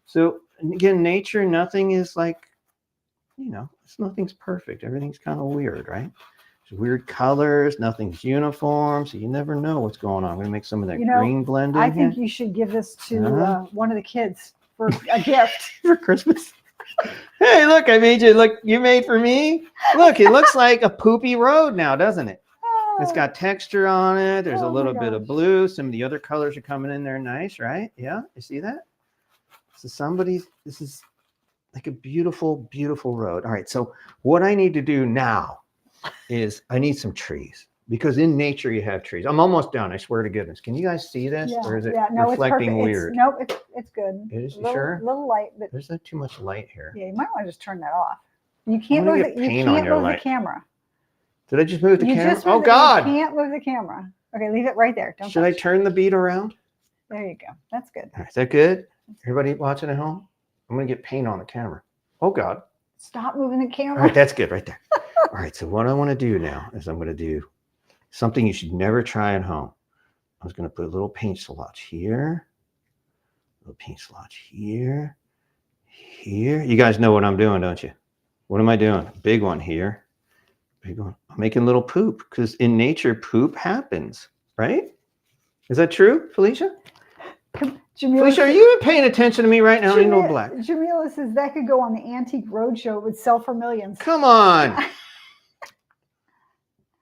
So again, nature, nothing is like, nothing's perfect. Everything's kind of weird, right? There's weird colors. Nothing's uniform, so you never know what's going on. I'm gonna make some of that green blend in I here think you should give this to Uh-huh. one of the kids for a gift. for Christmas. Hey, look! I made you. Look, you made for me. Look, it looks like a poopy road now, doesn't it? It's got texture on it. There's a Oh my little bit of gosh. blue. Some of the other colors are coming in there nice, right? Yeah, you see that? So this is like a beautiful, beautiful road. All right, so what I need to do now is I need some trees because in nature you have trees. I'm almost done, I swear to goodness. Can you guys see this? Or is it no, reflecting it's perfect. weird? Nope, it's good. It is? You little, sure? Little light, but There's not too much light here. yeah, you might want to just turn that off. You can't gonna move get the, you paint on can't your move light. the camera. Did I just move the You camera? just Oh, moved God. You can't move the camera. Okay, leave it right there. Don't Should I touch. turn the beat around? There you go. That's good. All right, is that good? Everybody watching at home? I'm going to get paint on the camera. Oh, God. Stop moving the All camera. right, that's good right there. All right, so what I want to do now is I'm going to do something you should never try at home. I was going to put a little paint splotch here, a little paint splotch here, here. You guys know what I'm doing, don't you? What am I doing? Big one here, big one. I'm making little poop because in nature, poop happens, right? Is that true, Felicia? Jamila, Felicia, are you paying attention to me right now? I need no Jamila, black. Jamila says that could go on the Antique Roadshow. It would sell for millions. Come on.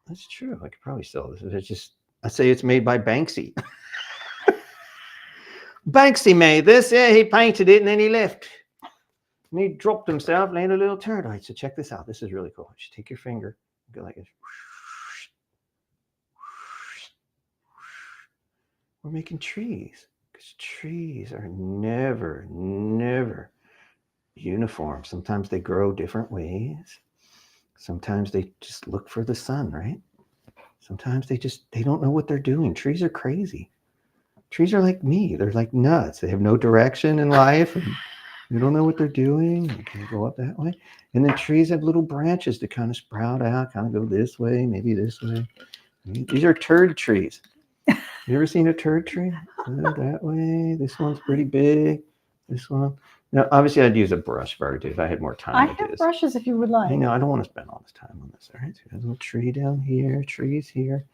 That's true. I could probably sell this. It's just, I say it's made by Banksy. Banksy made this. Yeah, he painted it and then he left. And he dropped himself and ate a little turd. All right, so check this out. This is really cool. Just take your finger, go like this. We're making trees because trees are never uniform. Sometimes they grow different ways. Sometimes they just look for the sun, right? Sometimes they don't know what they're doing. Trees are crazy. Trees are like me. They're like nuts. They have no direction in life. And they don't know what they're doing. They can go up that way. And then trees have little branches that kind of sprout out, kind of go this way, maybe this way. These are turd trees. You ever seen a turd tree? That way. This one's pretty big. This one. Now, obviously, I'd use a brush for it if I had more time. I have brushes if you would like. I know. I don't want to spend all this time on this. All right. So there's a little tree down here. Trees here.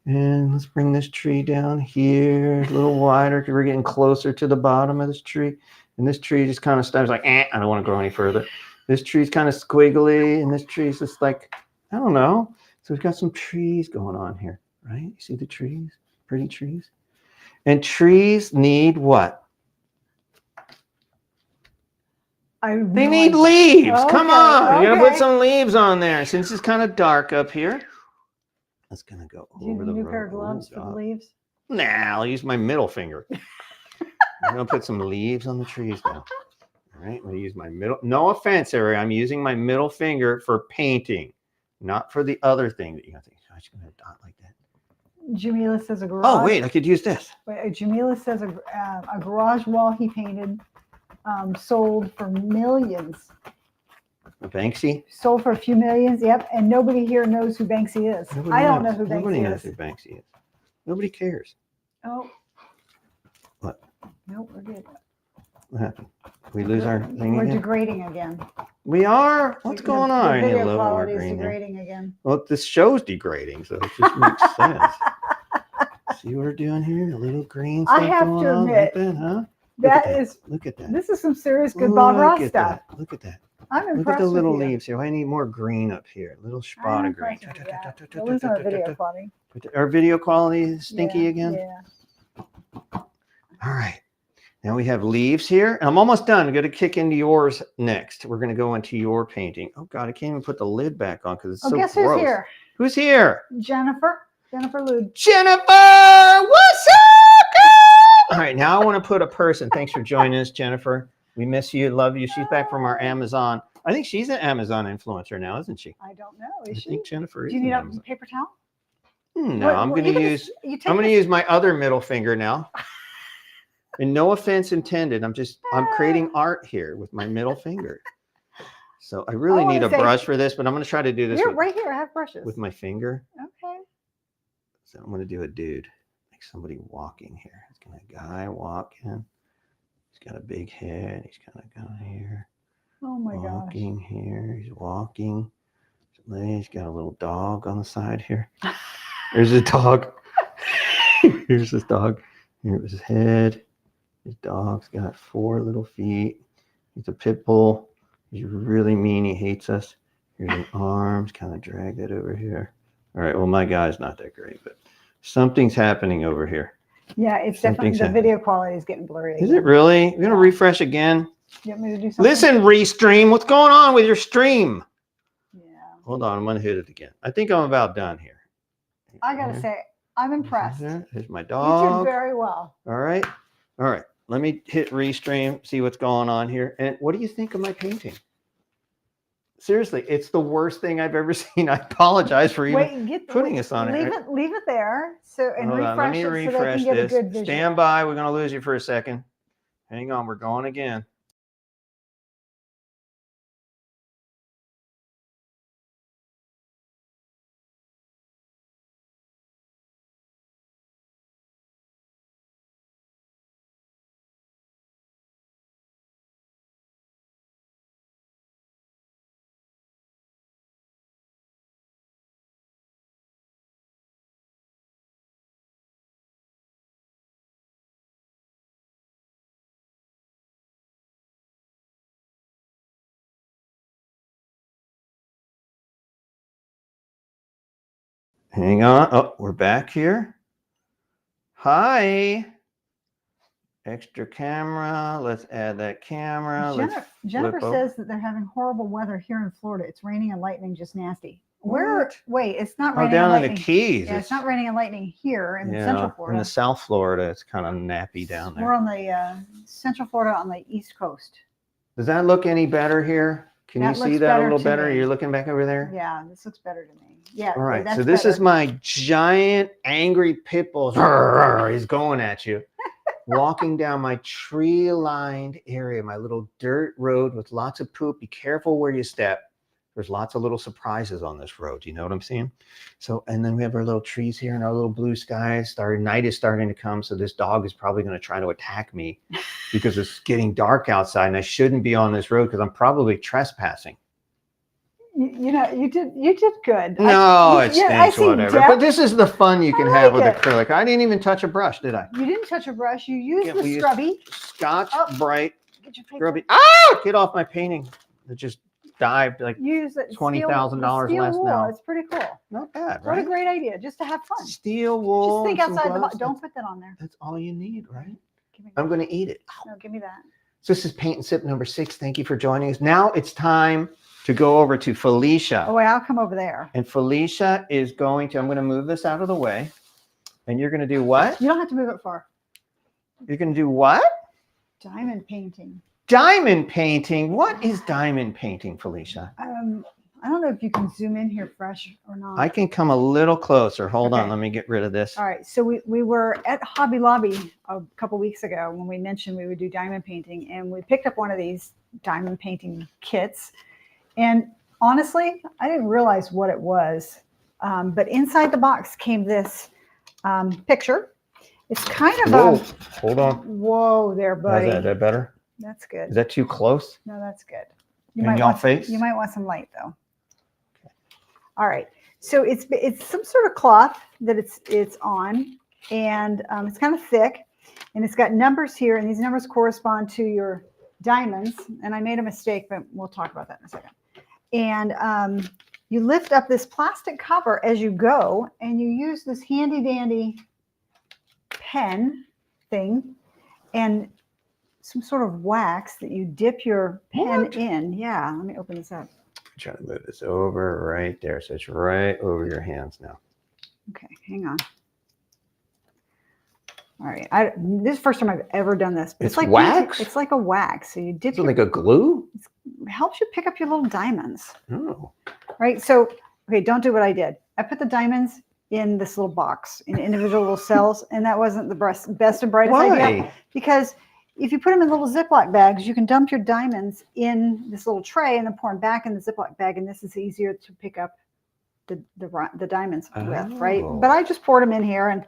And let's bring this tree down here a little wider because we're getting closer to the bottom of this tree. And this tree just kind of stops like, I don't want to grow any further. This tree's kind of squiggly. And this tree's just like, I don't know. So we've got some trees going on here, right? You see the trees? Pretty trees. And trees need what? They need leaves. Okay, Come on. You got to put okay. some leaves on there. Since it's kind of dark up here, that's going to go Do you over need a the new pair of road. gloves for the leaves? Nah, I'll use my middle finger. I'm going to put some leaves on the trees now. All right, I'm going to use my middle. No offense, Ari. I'm using my middle finger for painting, not for the other thing that you got to think. I'm just going to dot like that. Jamila says a garage. Oh, wait, I could use this. Wait, Jamila says a garage wall he painted sold for millions. Banksy? Sold for a few millions, yep. And nobody here knows who Banksy is. Nobody I don't knows. know who Nobody Banksy knows is. who Banksy is. Nobody cares. Oh. What? No, we're good. What happened? We lose our thing We're again? degrading again. We are? What's going on? The I need a video little more quality is green there. degrading again. Well, this show's degrading, so it just makes sense. See what we're doing here? A little green stuff I have going to on. admit, Like that, huh? Look at that. This is some serious good Bob Ross stuff. Look at that. I'm impressed Look at the little with you. leaves here. I need more green up here. A little spot I'm of green. impressed with that. We're losing our video quality. Our video quality is stinky Yeah, again? Yeah. All right. Now we have leaves here. And I'm almost done. I'm going to kick into yours next. We're going to go into your painting. Oh, God, I can't even put the lid back on because it's so Guess gross. who's here? Who's here? Jennifer Lude. Jennifer! What's up, girl? All right, now I want to put a person. Thanks for joining us, Jennifer. We miss you, love you. She's back from our Amazon. I think she's an Amazon influencer now, isn't she? I don't know. Is I she? think Jennifer is. Do you need a Amazon. paper towel? No, I'm going to use. I'm going to use my other middle finger now. And no offense intended. I'm creating art here with my middle finger. So I really need a brush for this, but I'm going to try to do this. Right here. I have brushes. With my finger. Okay. So I'm going to do a dude, like somebody walking here. It's going to a guy walking. He's got a big head. He's kind of going here. Oh my gosh. Walking here. He's walking. He's got a little dog on the side here. There's a dog. Here's his dog. Here's his head. His dog's got 4 little feet. He's a pit bull. He's really mean. He hates us. Here's an arms. Kind of drag that over here. All right. Well, my guy's not that great, but something's happening over here. Yeah, it's definitely the video quality is getting blurry. Is it really? You're going to refresh again? You want me to do something? Listen, Restream. What's going on with your stream? Yeah. Hold on. I'm going to hit it again. I think I'm about done here. I got to say, I'm impressed. There's my You dog. did very well. All right. All right. Let me hit Restream, see what's going on here. And what do you think of my painting? Seriously, it's the worst thing I've ever seen. I apologize for even putting this on it. Leave it there. So and Hold on, refresh let me it refresh so they can get a this. good visual. Stand by. We're going to lose you for a second. Hang on. We're going again. Hang on. Oh, we're back here. Hi. Extra camera. Let's add that camera. Jennifer says that they're having horrible weather here in Florida. It's raining and lightning, just nasty. Where? Wait, it's not raining. Down and in lightning. the Keys. Yeah, it's not raining and lightning here in Central Florida. In the South Florida, it's kind of nappy down there. We're on the Central Florida on the East Coast. Does that look any better here? Can you see that a little better? You're looking back over there? Yeah, this looks better to me. Yeah. All right. So this is my giant angry pit bull. He's going at you. Walking down my tree-lined area, my little dirt road with lots of poop. Be careful where you step. There's lots of little surprises on this road. You know what I'm saying? So, and then we have our little trees here and our little blue skies. Our night is starting to come. So this dog is probably going to try to attack me because it's getting dark outside and I shouldn't be on this road because I'm probably trespassing. You know, you did good. No, it stinks, whatever. But this is the fun you can have with acrylic. I didn't even touch a brush, did I? You didn't touch a brush. You used the scrubby. Scotch Bright scrubby. Ah! Get off my painting. It just dived like $20,000 less now. It's pretty cool. Not bad, right? What a great idea, just to have fun. Steel wool. Just think outside the box. Don't put that on there. That's all you need, right? I'm going to eat it. No, give me that. So this is Paint and Sip number 6. Thank you for joining us. Now it's time to go over to Felicia. Oh, wait, I'll come over there. And Felicia is going to, I'm going to move this out of the way. And you're going to do what? You don't have to move it far. You're going to do what? Diamond painting. Diamond painting. What is diamond painting, Felicia? I don't know if you can zoom in here fresh or not. I can come a little closer. Hold on. Let me get rid of this. All right. So we were at Hobby Lobby a couple weeks ago when we mentioned we would do diamond painting. And we picked up one of these diamond painting kits. And honestly, I didn't realize what it was. But inside the box came this picture. It's kind of hold on. Whoa there, buddy. Is that better? That's good. Is that too close? No, that's good. In your face? You might want some light though. Okay. All right. So it's some sort of cloth that it's on, and it's kind of thick, and it's got numbers here, and these numbers correspond to your diamonds. And I made a mistake, but we'll talk about that in a second. And you lift up this plastic cover as you go, and you use this handy dandy pen thing and some sort of wax that you dip your pen in. Yeah, let me open this up. I'm trying to move this over right there. So it's right over your hands now. Okay, hang on. All right, this is the first time I've ever done this. It's like wax? It's like a wax. So you dip it like a glue? It helps you pick up your little diamonds. Oh. Right, so, okay, don't do what I did. I put the diamonds in this little box, in individual little cells, and that wasn't the best and brightest idea. Because if you put them in little Ziploc bags, you can dump your diamonds in this little tray and then pour them back in the Ziploc bag, and this is easier to pick up the diamonds with, right? But I just poured them in here, and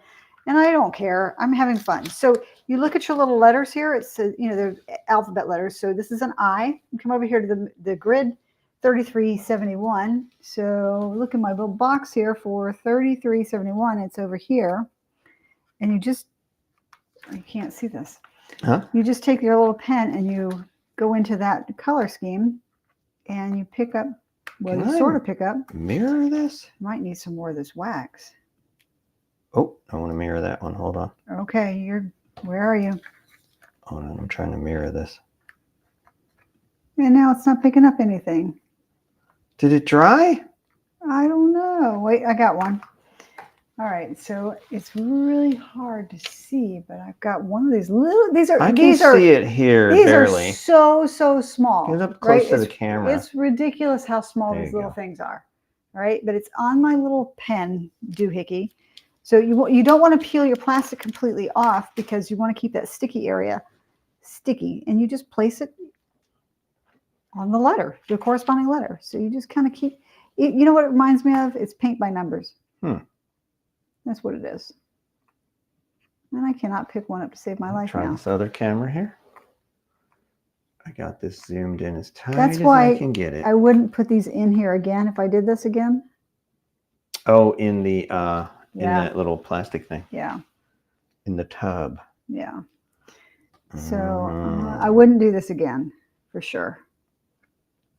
I don't care. I'm having fun. So you look at your little letters here. It says, you know, they're alphabet letters. So this is an I. You come over here to the grid 3371. So look in my little box here for 3371. It's over here. And you can't see this. Huh? You just take your little pen and you go into that color scheme and you pick up, you sort of pick up. Mirror this? Might need some more of this wax. Oh, I want to mirror that one. Hold on. Okay, where are you? Hold on, I'm trying to mirror this. And now it's not picking up anything. Did it dry? I don't know. Wait, I got one. All right, so it's really hard to see, but I've got one of these little. I can see it here barely. These are so small. Get up close to the camera. It's ridiculous how small these little things are. All right, but it's on my little pen doohickey. So you don't want to peel your plastic completely off because you want to keep that sticky area sticky, and you just place it on the letter, the corresponding letter. So you just kind of keep. You know what it reminds me of? It's paint by numbers. That's what it is. And I cannot pick one up to save my life now. Try this other camera here. I got this zoomed in as tight as I can get it. I wouldn't put these in here again if I did this again. Oh, in the in that little plastic thing. Yeah. In the tub. Yeah. So I wouldn't do this again for sure.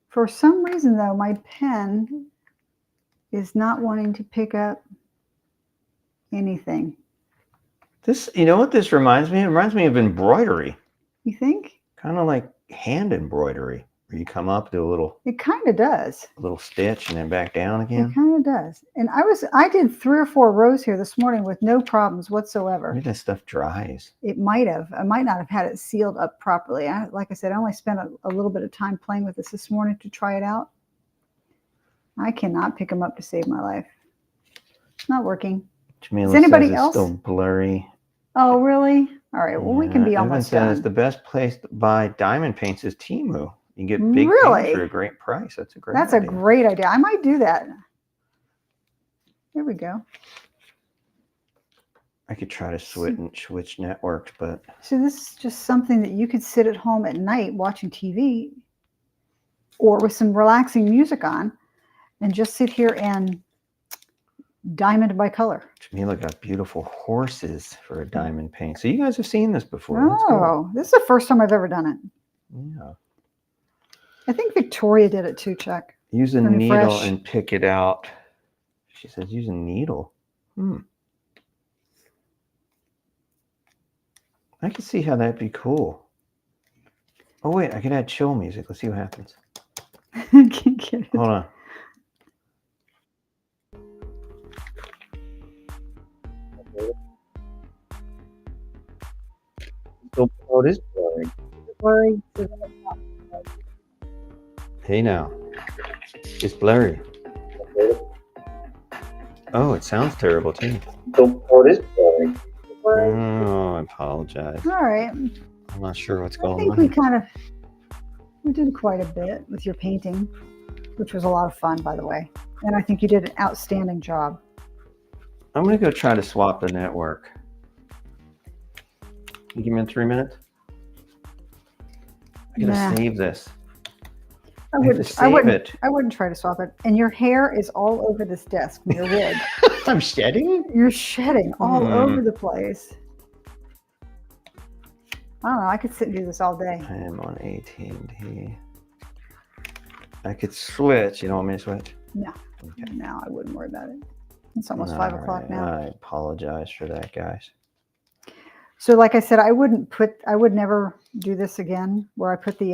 For some reason though, my pen is not wanting to pick up anything. This, you know what this reminds me? It reminds me of embroidery. You think? Kind of like hand embroidery, where you come up, do a It kind of does. little stitch, and then back down It again. kind of does. And I did 3 or 4 rows here this morning with no problems whatsoever. Maybe that stuff dries. It might have. I might not have had it sealed up properly. Like I said, I only spent a little bit of time playing with this morning to try it out. I cannot pick them up to save my life. It's not working. Jamila Is anybody says else? it's still blurry. Oh, really? All right. Well, we can be Evan almost says done. the best place to buy diamond paints is Temu. You get big Really? paints for a great price. That's a great That's idea. a great idea. I might do that. There we go. I could try to switch networks, but So this is just something that you could sit at home at night watching TV or with some relaxing music on and just sit here and diamond by color. Jamila got beautiful horses for a diamond paint. So you guys have seen this before. That's cool. Oh, this is the first time I've ever done it. Yeah. I think Victoria did it too, Chuck. Use a Pretty needle fresh. and pick it out. She says use a needle. I can see how that'd be cool. Oh wait, I can add chill music. Let's see what happens. Can't get it. Hold on. Oh, it is blurry. Hey now. It's blurry. Oh, it sounds terrible too. Oh, it is blurry. Oh, I apologize. All right. I'm not sure what's I going think on. we did quite a bit with your painting, which was a lot of fun, by the way. And I think you did an outstanding job. I'm going to go try to swap the network. You give me 3 minutes? I gotta Nah. save this. I have to wouldn't. I save wouldn't. it. I wouldn't try to swap it. And your hair is all over this desk from your wig. I'm shedding? You're shedding all Hmm. over the place. I don't know. I could sit and do this all day. I am on AT&T. I could switch. You don't want me to switch? No. Okay. No, I wouldn't worry about it. It's almost 5 o'clock Alright, now. I apologize for that, guys. So, like I said, I would never do this again, where I put the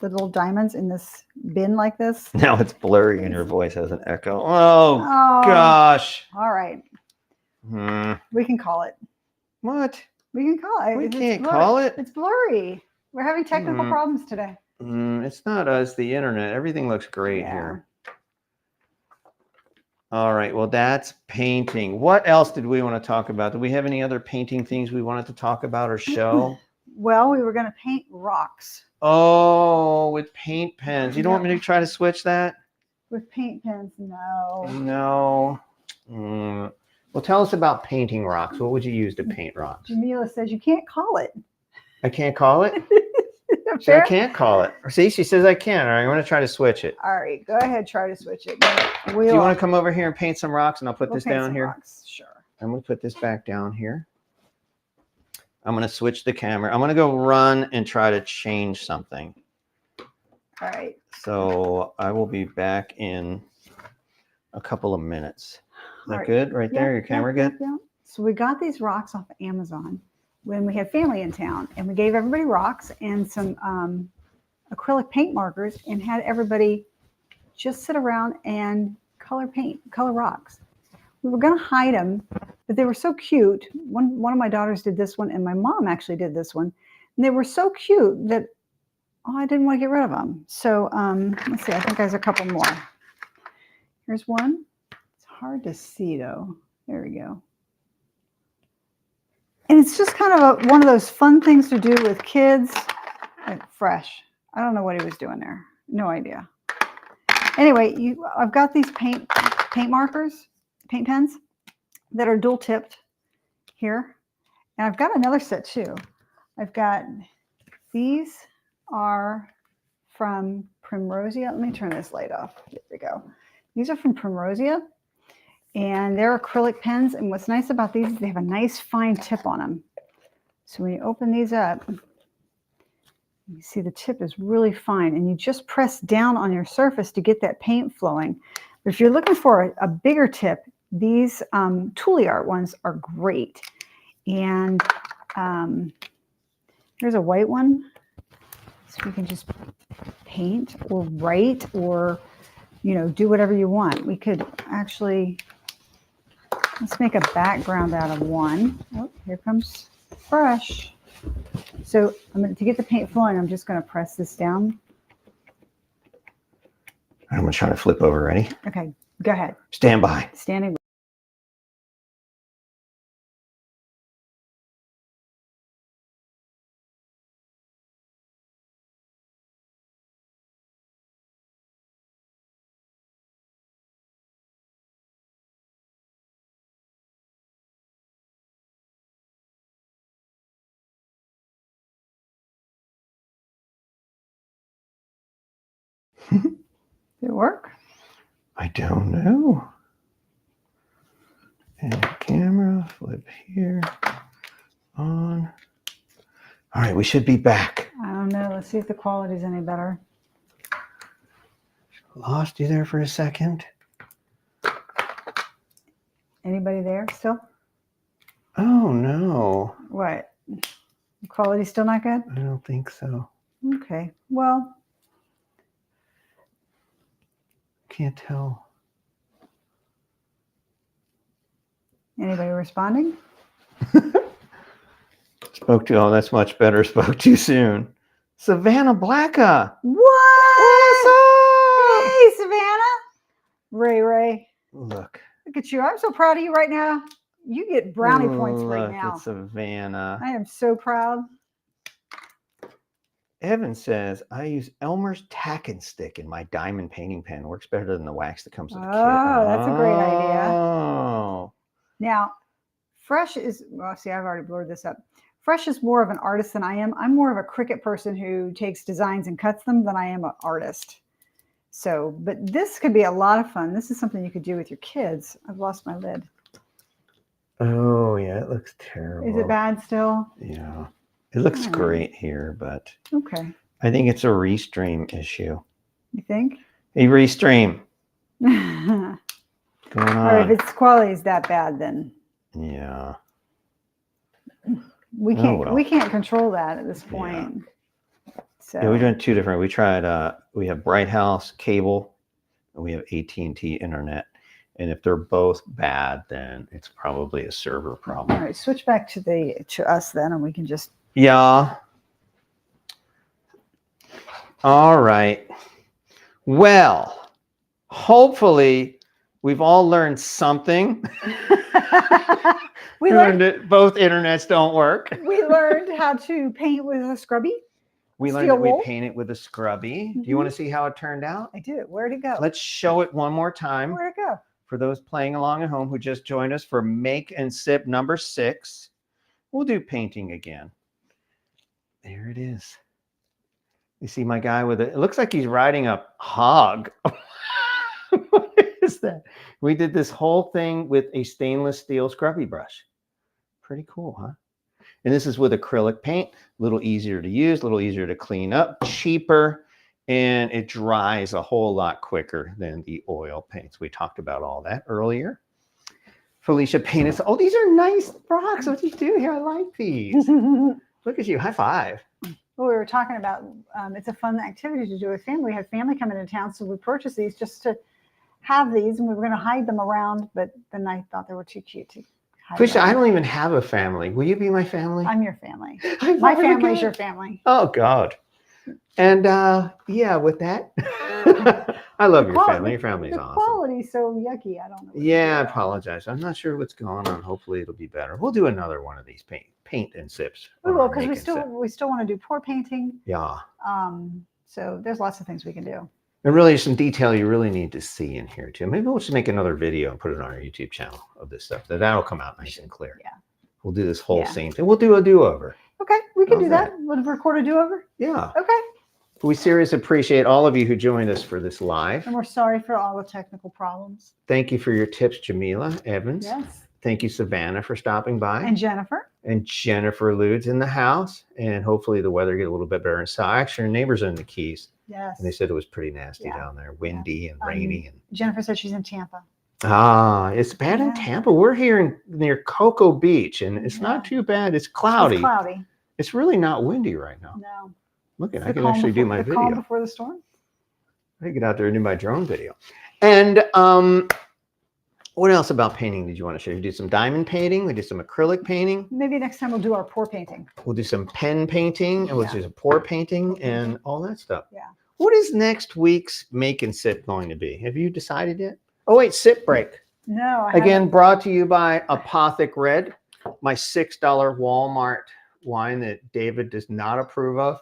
little diamonds in this bin like this. Now it's blurry and your voice has an echo. Oh, Oh, gosh. all right. Hmm. We can call it. What? We can call it. We It's can't blurry. call it. It's blurry. We're having technical Mhm. problems today. It's not us, the internet. Everything looks great Yeah. here. All right. Well, that's painting. What else did we want to talk about? Do we have any other painting things we wanted to talk about or show? Well, we were going to paint rocks Oh, with paint pens. You don't want me to try to switch that? with paint pens. No. No. Well, tell us about painting rocks. What would you use to paint rocks? Jamila says you can't call it. I can't call it? So Fair? I can't call it. See, she says I can. All right, I'm going to try to switch it. All right, go ahead. Try to switch it. Do you want to come over here and paint some rocks, and I'll put We'll this paint down some here? rocks. Sure. I'm going to put this back down here. I'm going to switch the camera. I'm going to go run and try to change something. All right. So I will be back in a couple of minutes. Is that All right. good right there? Your camera good? Yeah. So we got these rocks off of Amazon when we had family in town, and we gave everybody rocks and some acrylic paint markers and had everybody just sit around and color rocks. We were going to hide them, but they were so cute. One of my daughters did this one, and my mom actually did this one. And they were so cute that I didn't want to get rid of them. So let's see. I think there's a couple more. Here's one. It's hard to see, though. There we go. And it's just kind of one of those fun things to do with kids. Fresh. I don't know what he was doing there. No idea. Anyway, I've got these paint markers, paint pens that are dual tipped here. And I've got another set too. I've got, these are from Primrosia. Let me turn this light off. There we go. These are from Primrosia. And they're acrylic pens. And what's nice about these is they have a nice fine tip on them. So when you open these up, you see the tip is really fine. And you just press down on your surface to get that paint flowing. But if you're looking for a bigger tip, These Toolie art ones are great. And here's a white one. So you can just paint or write or, do whatever you want. We could actually, let's make a background out of one. Oh, here comes Fresh. So to get the paint flowing, I'm just going to press this down. I'm going to try to flip over. Ready? Okay, go ahead. Stand by. Standing. Did it work? I don't know. And camera, flip here, on. All right, we should be back. I don't know. Let's see if the quality's any better. Lost you there for a second. Anybody there still? Oh, no. What? The quality's still not good? I don't think so. Okay. Well, Can't tell. anybody responding? Spoke to, oh, that's much better. Spoke too soon. Savannah Blacka. What? What's up? Hey, Savannah. Ray. Look. Look at you. I'm so proud of you right now. You get brownie points right Look now. at Savannah. I am so proud. Evan says, I use Elmer's tack and stick in my diamond painting pen. Works better than the wax that comes with the kit. Oh, that's a great idea. Oh. Now, Fresh is, well, see, I've already blurred this up. Fresh is more of an artist than I am. I'm more of a Cricut person who takes designs and cuts them than I am an artist. So, but this could be a lot of fun. This is something you could do with your kids. I've lost my lid. Oh, yeah, it looks terrible. Is it bad still? Yeah. It looks great here, but Okay. I think it's a restream issue. You think? Hey, restream. Or Going on. if its quality is that bad, then Yeah. we can't well. we can't control that at this point. So Yeah, we're doing two different. We tried. We have Bright House cable, and we have AT&T internet. And if they're both bad, then it's probably a server all problem. right, switch back to us then, and we can just. Yeah. All right. Well, hopefully we've all learned something. we learned learned that both internets don't work. we learned how to paint with a scrubby. We learned Steel that we wool. paint it with a scrubby. Do you want to see how it turned out? I do. Where'd it go? Let's show it one more time Where'd it go? for those playing along at home who just joined us for Make and Sip number 6. We'll do painting again. There it is. You see my guy with it. It looks like he's riding a hog. What is that? We did this whole thing with a stainless steel scrubby brush. Pretty cool, huh? And this is with acrylic paint. A little easier to use, a little easier to clean up, cheaper, and it dries a whole lot quicker than the oil paints. We talked about all that earlier. Felicia painted. Oh, these are nice rocks. What you do here? I like these. Look at you. High five. Well, we were talking about it's a fun activity to do with family. We had family coming into town, so we purchased these just to have these, and we were going to hide them around, but then I thought they were too cute to hide. Felicia, around. I don't even have a family. Will you be my family? I'm your family. I'm My already family's good. your family. Oh, God. And yeah, with that, I love your family. Your family's the awesome. quality's so yucky. I don't know. what to Yeah, I do. apologize. I'm not sure what's going on. Hopefully it'll be better. We'll do another one of these paint and sips. We on will, our because Make we and still Sip. want to do pour painting. Yeah. So there's lots of things we can do. And really some detail you really need to see in here too. Maybe we'll just make another video and put it on our YouTube channel of this stuff. That'll come out nice and clear. Yeah. We'll do this whole Yeah. same thing. We'll do a do-over. Okay, we can How's do that. We'll record a do-over. Yeah. Okay. We seriously appreciate all of you who joined us for this live. And we're sorry for all the technical problems. Thank you for your tips, Jamila Evans. Yes. Thank you, Savannah, for stopping by. And Jennifer. And Jennifer Lude's in the house. And hopefully the weather get a little bit better inside. Actually, our neighbors are in the Keys. Yes. And they said it was pretty nasty Yeah. down there, windy and rainy. And Jennifer said she's in Tampa. Ah, it's bad in Yeah. Tampa. We're here near Cocoa Beach, and it's not Yeah. too bad. It's cloudy. It's cloudy. It's really not windy right now. No. Look at, It's I the can calm actually do before- my the calm video. before the storm. I can get out there and do my drone video. And what else about painting did you want to share? You did some diamond painting. We did some acrylic painting. Maybe next time we'll do our pour painting. We'll do some pen painting, and we'll Yeah. do some pour painting Pour painting. and all that stuff. Yeah. What is next week's make and sip going to be? Have you decided yet? Oh wait, sip break. No. I Again, haven't. brought to you by Apothic Red, my $6 Walmart wine that David does not approve of.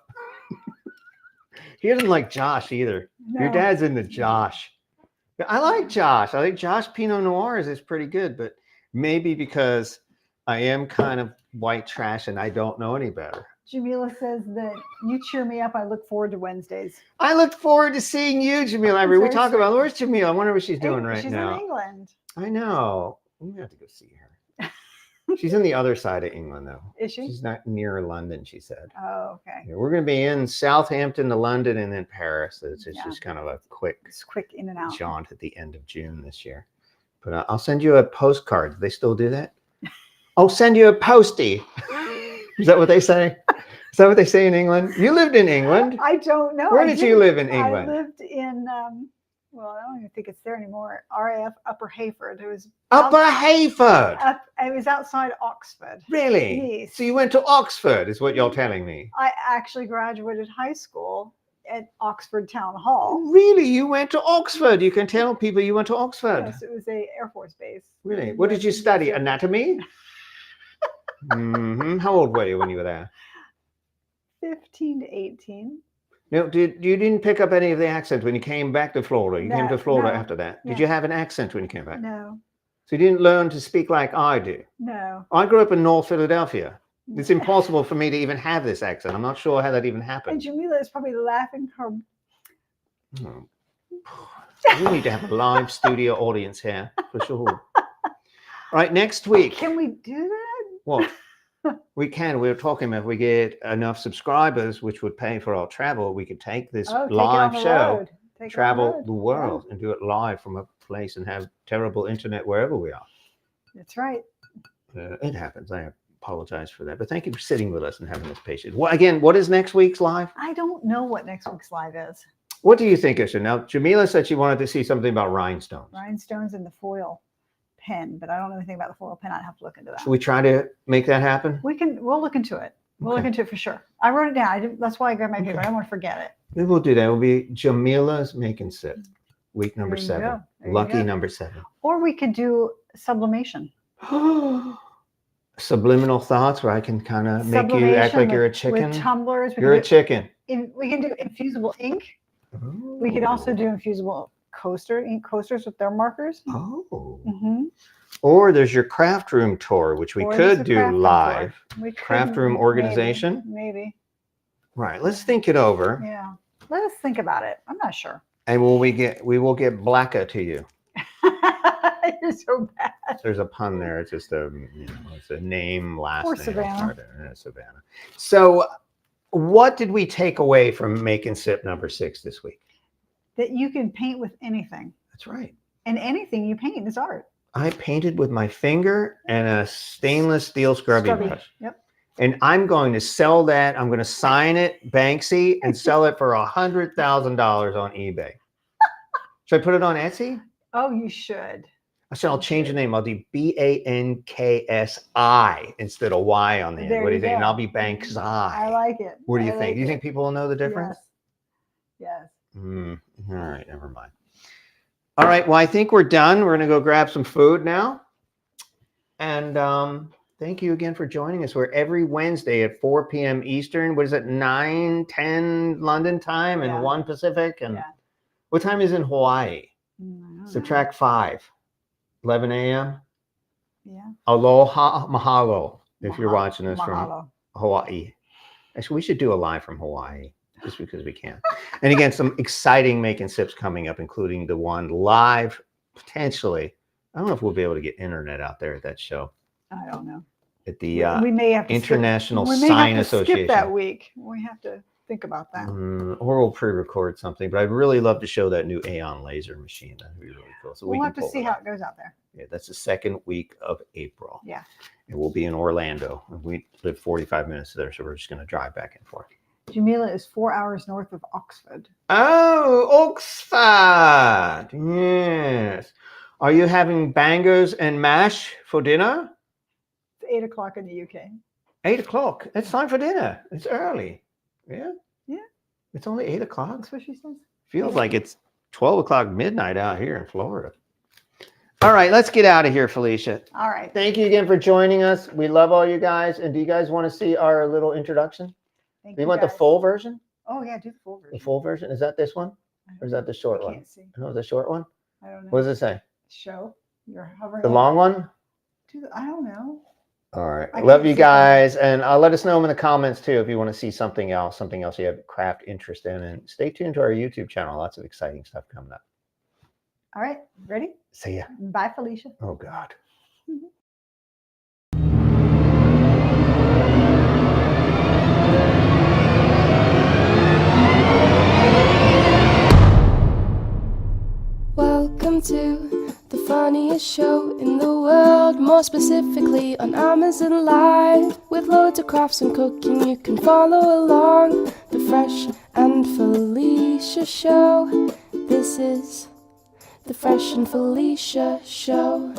He doesn't like Josh either. Your No. dad's into Josh. I like Josh. I think Josh Pinot Noir is pretty good, but maybe because I am kind of white trash and I don't know any better. Jamila says that you cheer me up. I look forward to Wednesdays. I look forward to seeing you, Jamila. We Very talk sweet. about, where's Jamila? I wonder what she's doing right She's now. in England. I know. We have to go see her. She's on the other side of England, though. Is she? She's not near London, she said. Oh, okay. Yeah, we're going to be in Southampton to London and then Paris. It's Yeah. just kind of a quick It's quick in and out. jaunt at the end of June this year. But I'll send you a postcard. Do they still do that? I'll send you a postie. Is that what they say? Is that what they say in England? You lived in England. I don't know. Where I did you didn't- live in I England? lived in, well, I don't even think it's there anymore. RAF Upper Hayford. It was Upper Hayford. It was outside Oxford. Really? Yes. So you went to Oxford, is what you're telling me. I actually graduated high school at Oxford Town Hall. Really? You went to Oxford? You can tell people you went to Oxford. Yes, it was a Air Force base. Really? What did you study? Anatomy? How old were you when you were there? 15 to 18. No, you didn't pick up any of the accent when you came back to Florida. You came to No, Florida no. after that. Did Yeah. you have an accent when you came back? No, So you didn't learn to speak like I do. no. I grew up in North Philadelphia. It's impossible for me to even have this accent. I'm not sure how that even And happened. Jamila is probably laughing her. Oh. We need to have a live studio audience here for sure. All right, next week. Can we do that? What? We can. We were talking about if we get enough subscribers, which would pay for our travel, we could take this Oh, take it live on the show, road. Take it on travel road. the world, and do it live from a place and have terrible internet wherever we are. That's right. It happens. I apologize for that. But thank you for sitting with us and having this patience. Well, again, what is next week's live? I don't know what next week's live is. What do you think, Isha? Now, Jamila said she wanted to see something about rhinestones. Rhinestones and the foil pen, but I don't know anything about the foil pen. I'd have to look into that. Should we try to make that happen? We'll look into it. We'll look Okay. into it for sure. I wrote it down. That's why I grabbed my paper. Okay. I don't want to forget it. Maybe we'll do that. It will be Jamila's Make and Sip, week number There you 7. go. There you Lucky go. number 7. Or we could do sublimation. Subliminal thoughts where I can kind of make you act Sublimation like you're a with chicken. tumblers. We You're a can do- chicken. we can do infusible ink. We could also do infusible ink coasters with their markers. Oh. Mm-hmm. Or there's your craft room tour, which we Or there's could a do craft room live. We could, Craft room organization? Maybe. Right. Let's think it over. Yeah. Let us think about it. I'm not sure. And we will get Blacka to you. You're so bad. There's a pun there. It's just it's a name, last Poor name. Savannah. Savannah. So what did we take away from Make and Sip number 6 this week? That you can paint with anything. That's right. And anything you paint is art. I painted with my finger and a stainless steel scrubby brush. Yep. And I'm going to sell that. I'm going to sign it, Banksy, and sell it for $100,000 on eBay. Should I put it on Etsy? Oh, you should. I said I'll change the name. I'll do BANKSI instead of Y on the end. There What do you you think? And go. I'll be Banksy. I like it. What do you I think? like Do you it. think people will know the difference? Yes. All right, never mind. All right, well, I think we're done. We're going to go grab some food now. And thank you again for joining us. We're every Wednesday at 4 p.m. Eastern. What is it, 9, 10 London time and Yeah. 1 Pacific? And Yeah. what time is in Hawaii? I don't know. Subtract 5. 11 a.m. Yeah. Aloha mahalo if you're watching us from Mahalo. Hawaii. Actually, we should do a live from Hawaii just because we can. And again, some exciting Make and Sips coming up, including the one live, potentially. I don't know if we'll be able to get internet out there at that show. I don't know. At the We may have to International skip, we may Sign have to Association. skip that week. We have to. think about that. Or we'll pre-record something. But I'd really love to show that new Aeon laser machine. That'd be really cool. So We'll we have can to pull see it how up. it goes out there. Yeah, that's the second week of April. Yeah. And we'll be in Orlando. We live 45 minutes there, so we're just going to drive back and forth. Jamila is 4 hours north of Oxford. Oh, Oxford. Yes. Are you having bangers and mash for dinner? It's 8 o'clock in the UK. 8 o'clock. It's time for dinner. It's early. Yeah? Yeah. It's only 8 o'clock. That's what she says. Feels like it's 12 o'clock midnight out here in Florida. All right, let's get out of here, Felicia. All right. Thank you again for joining us. We love all you guys. And do you guys want to see our little introduction? Thank Do you you want the guys. full version? Oh, yeah, do the full version. The full version? Is that this one? Or is that the short I one? can't see. No, the short one? I don't know. What does it say? Show. You're hovering. The over long it. one? I don't know. All right. I Love can't you see guys. And let us know in the comments too if you want to see something else you have craft interest in. And stay tuned to our YouTube channel. Lots of exciting stuff coming up. All right. Ready? See ya. Bye, Felicia. Oh, God. Welcome to the funniest show in the world, more specifically on Amazon Live. With loads of crafts and cooking, you can follow along. The Fresh and Felicia Show. This is the Fresh and Felicia Show.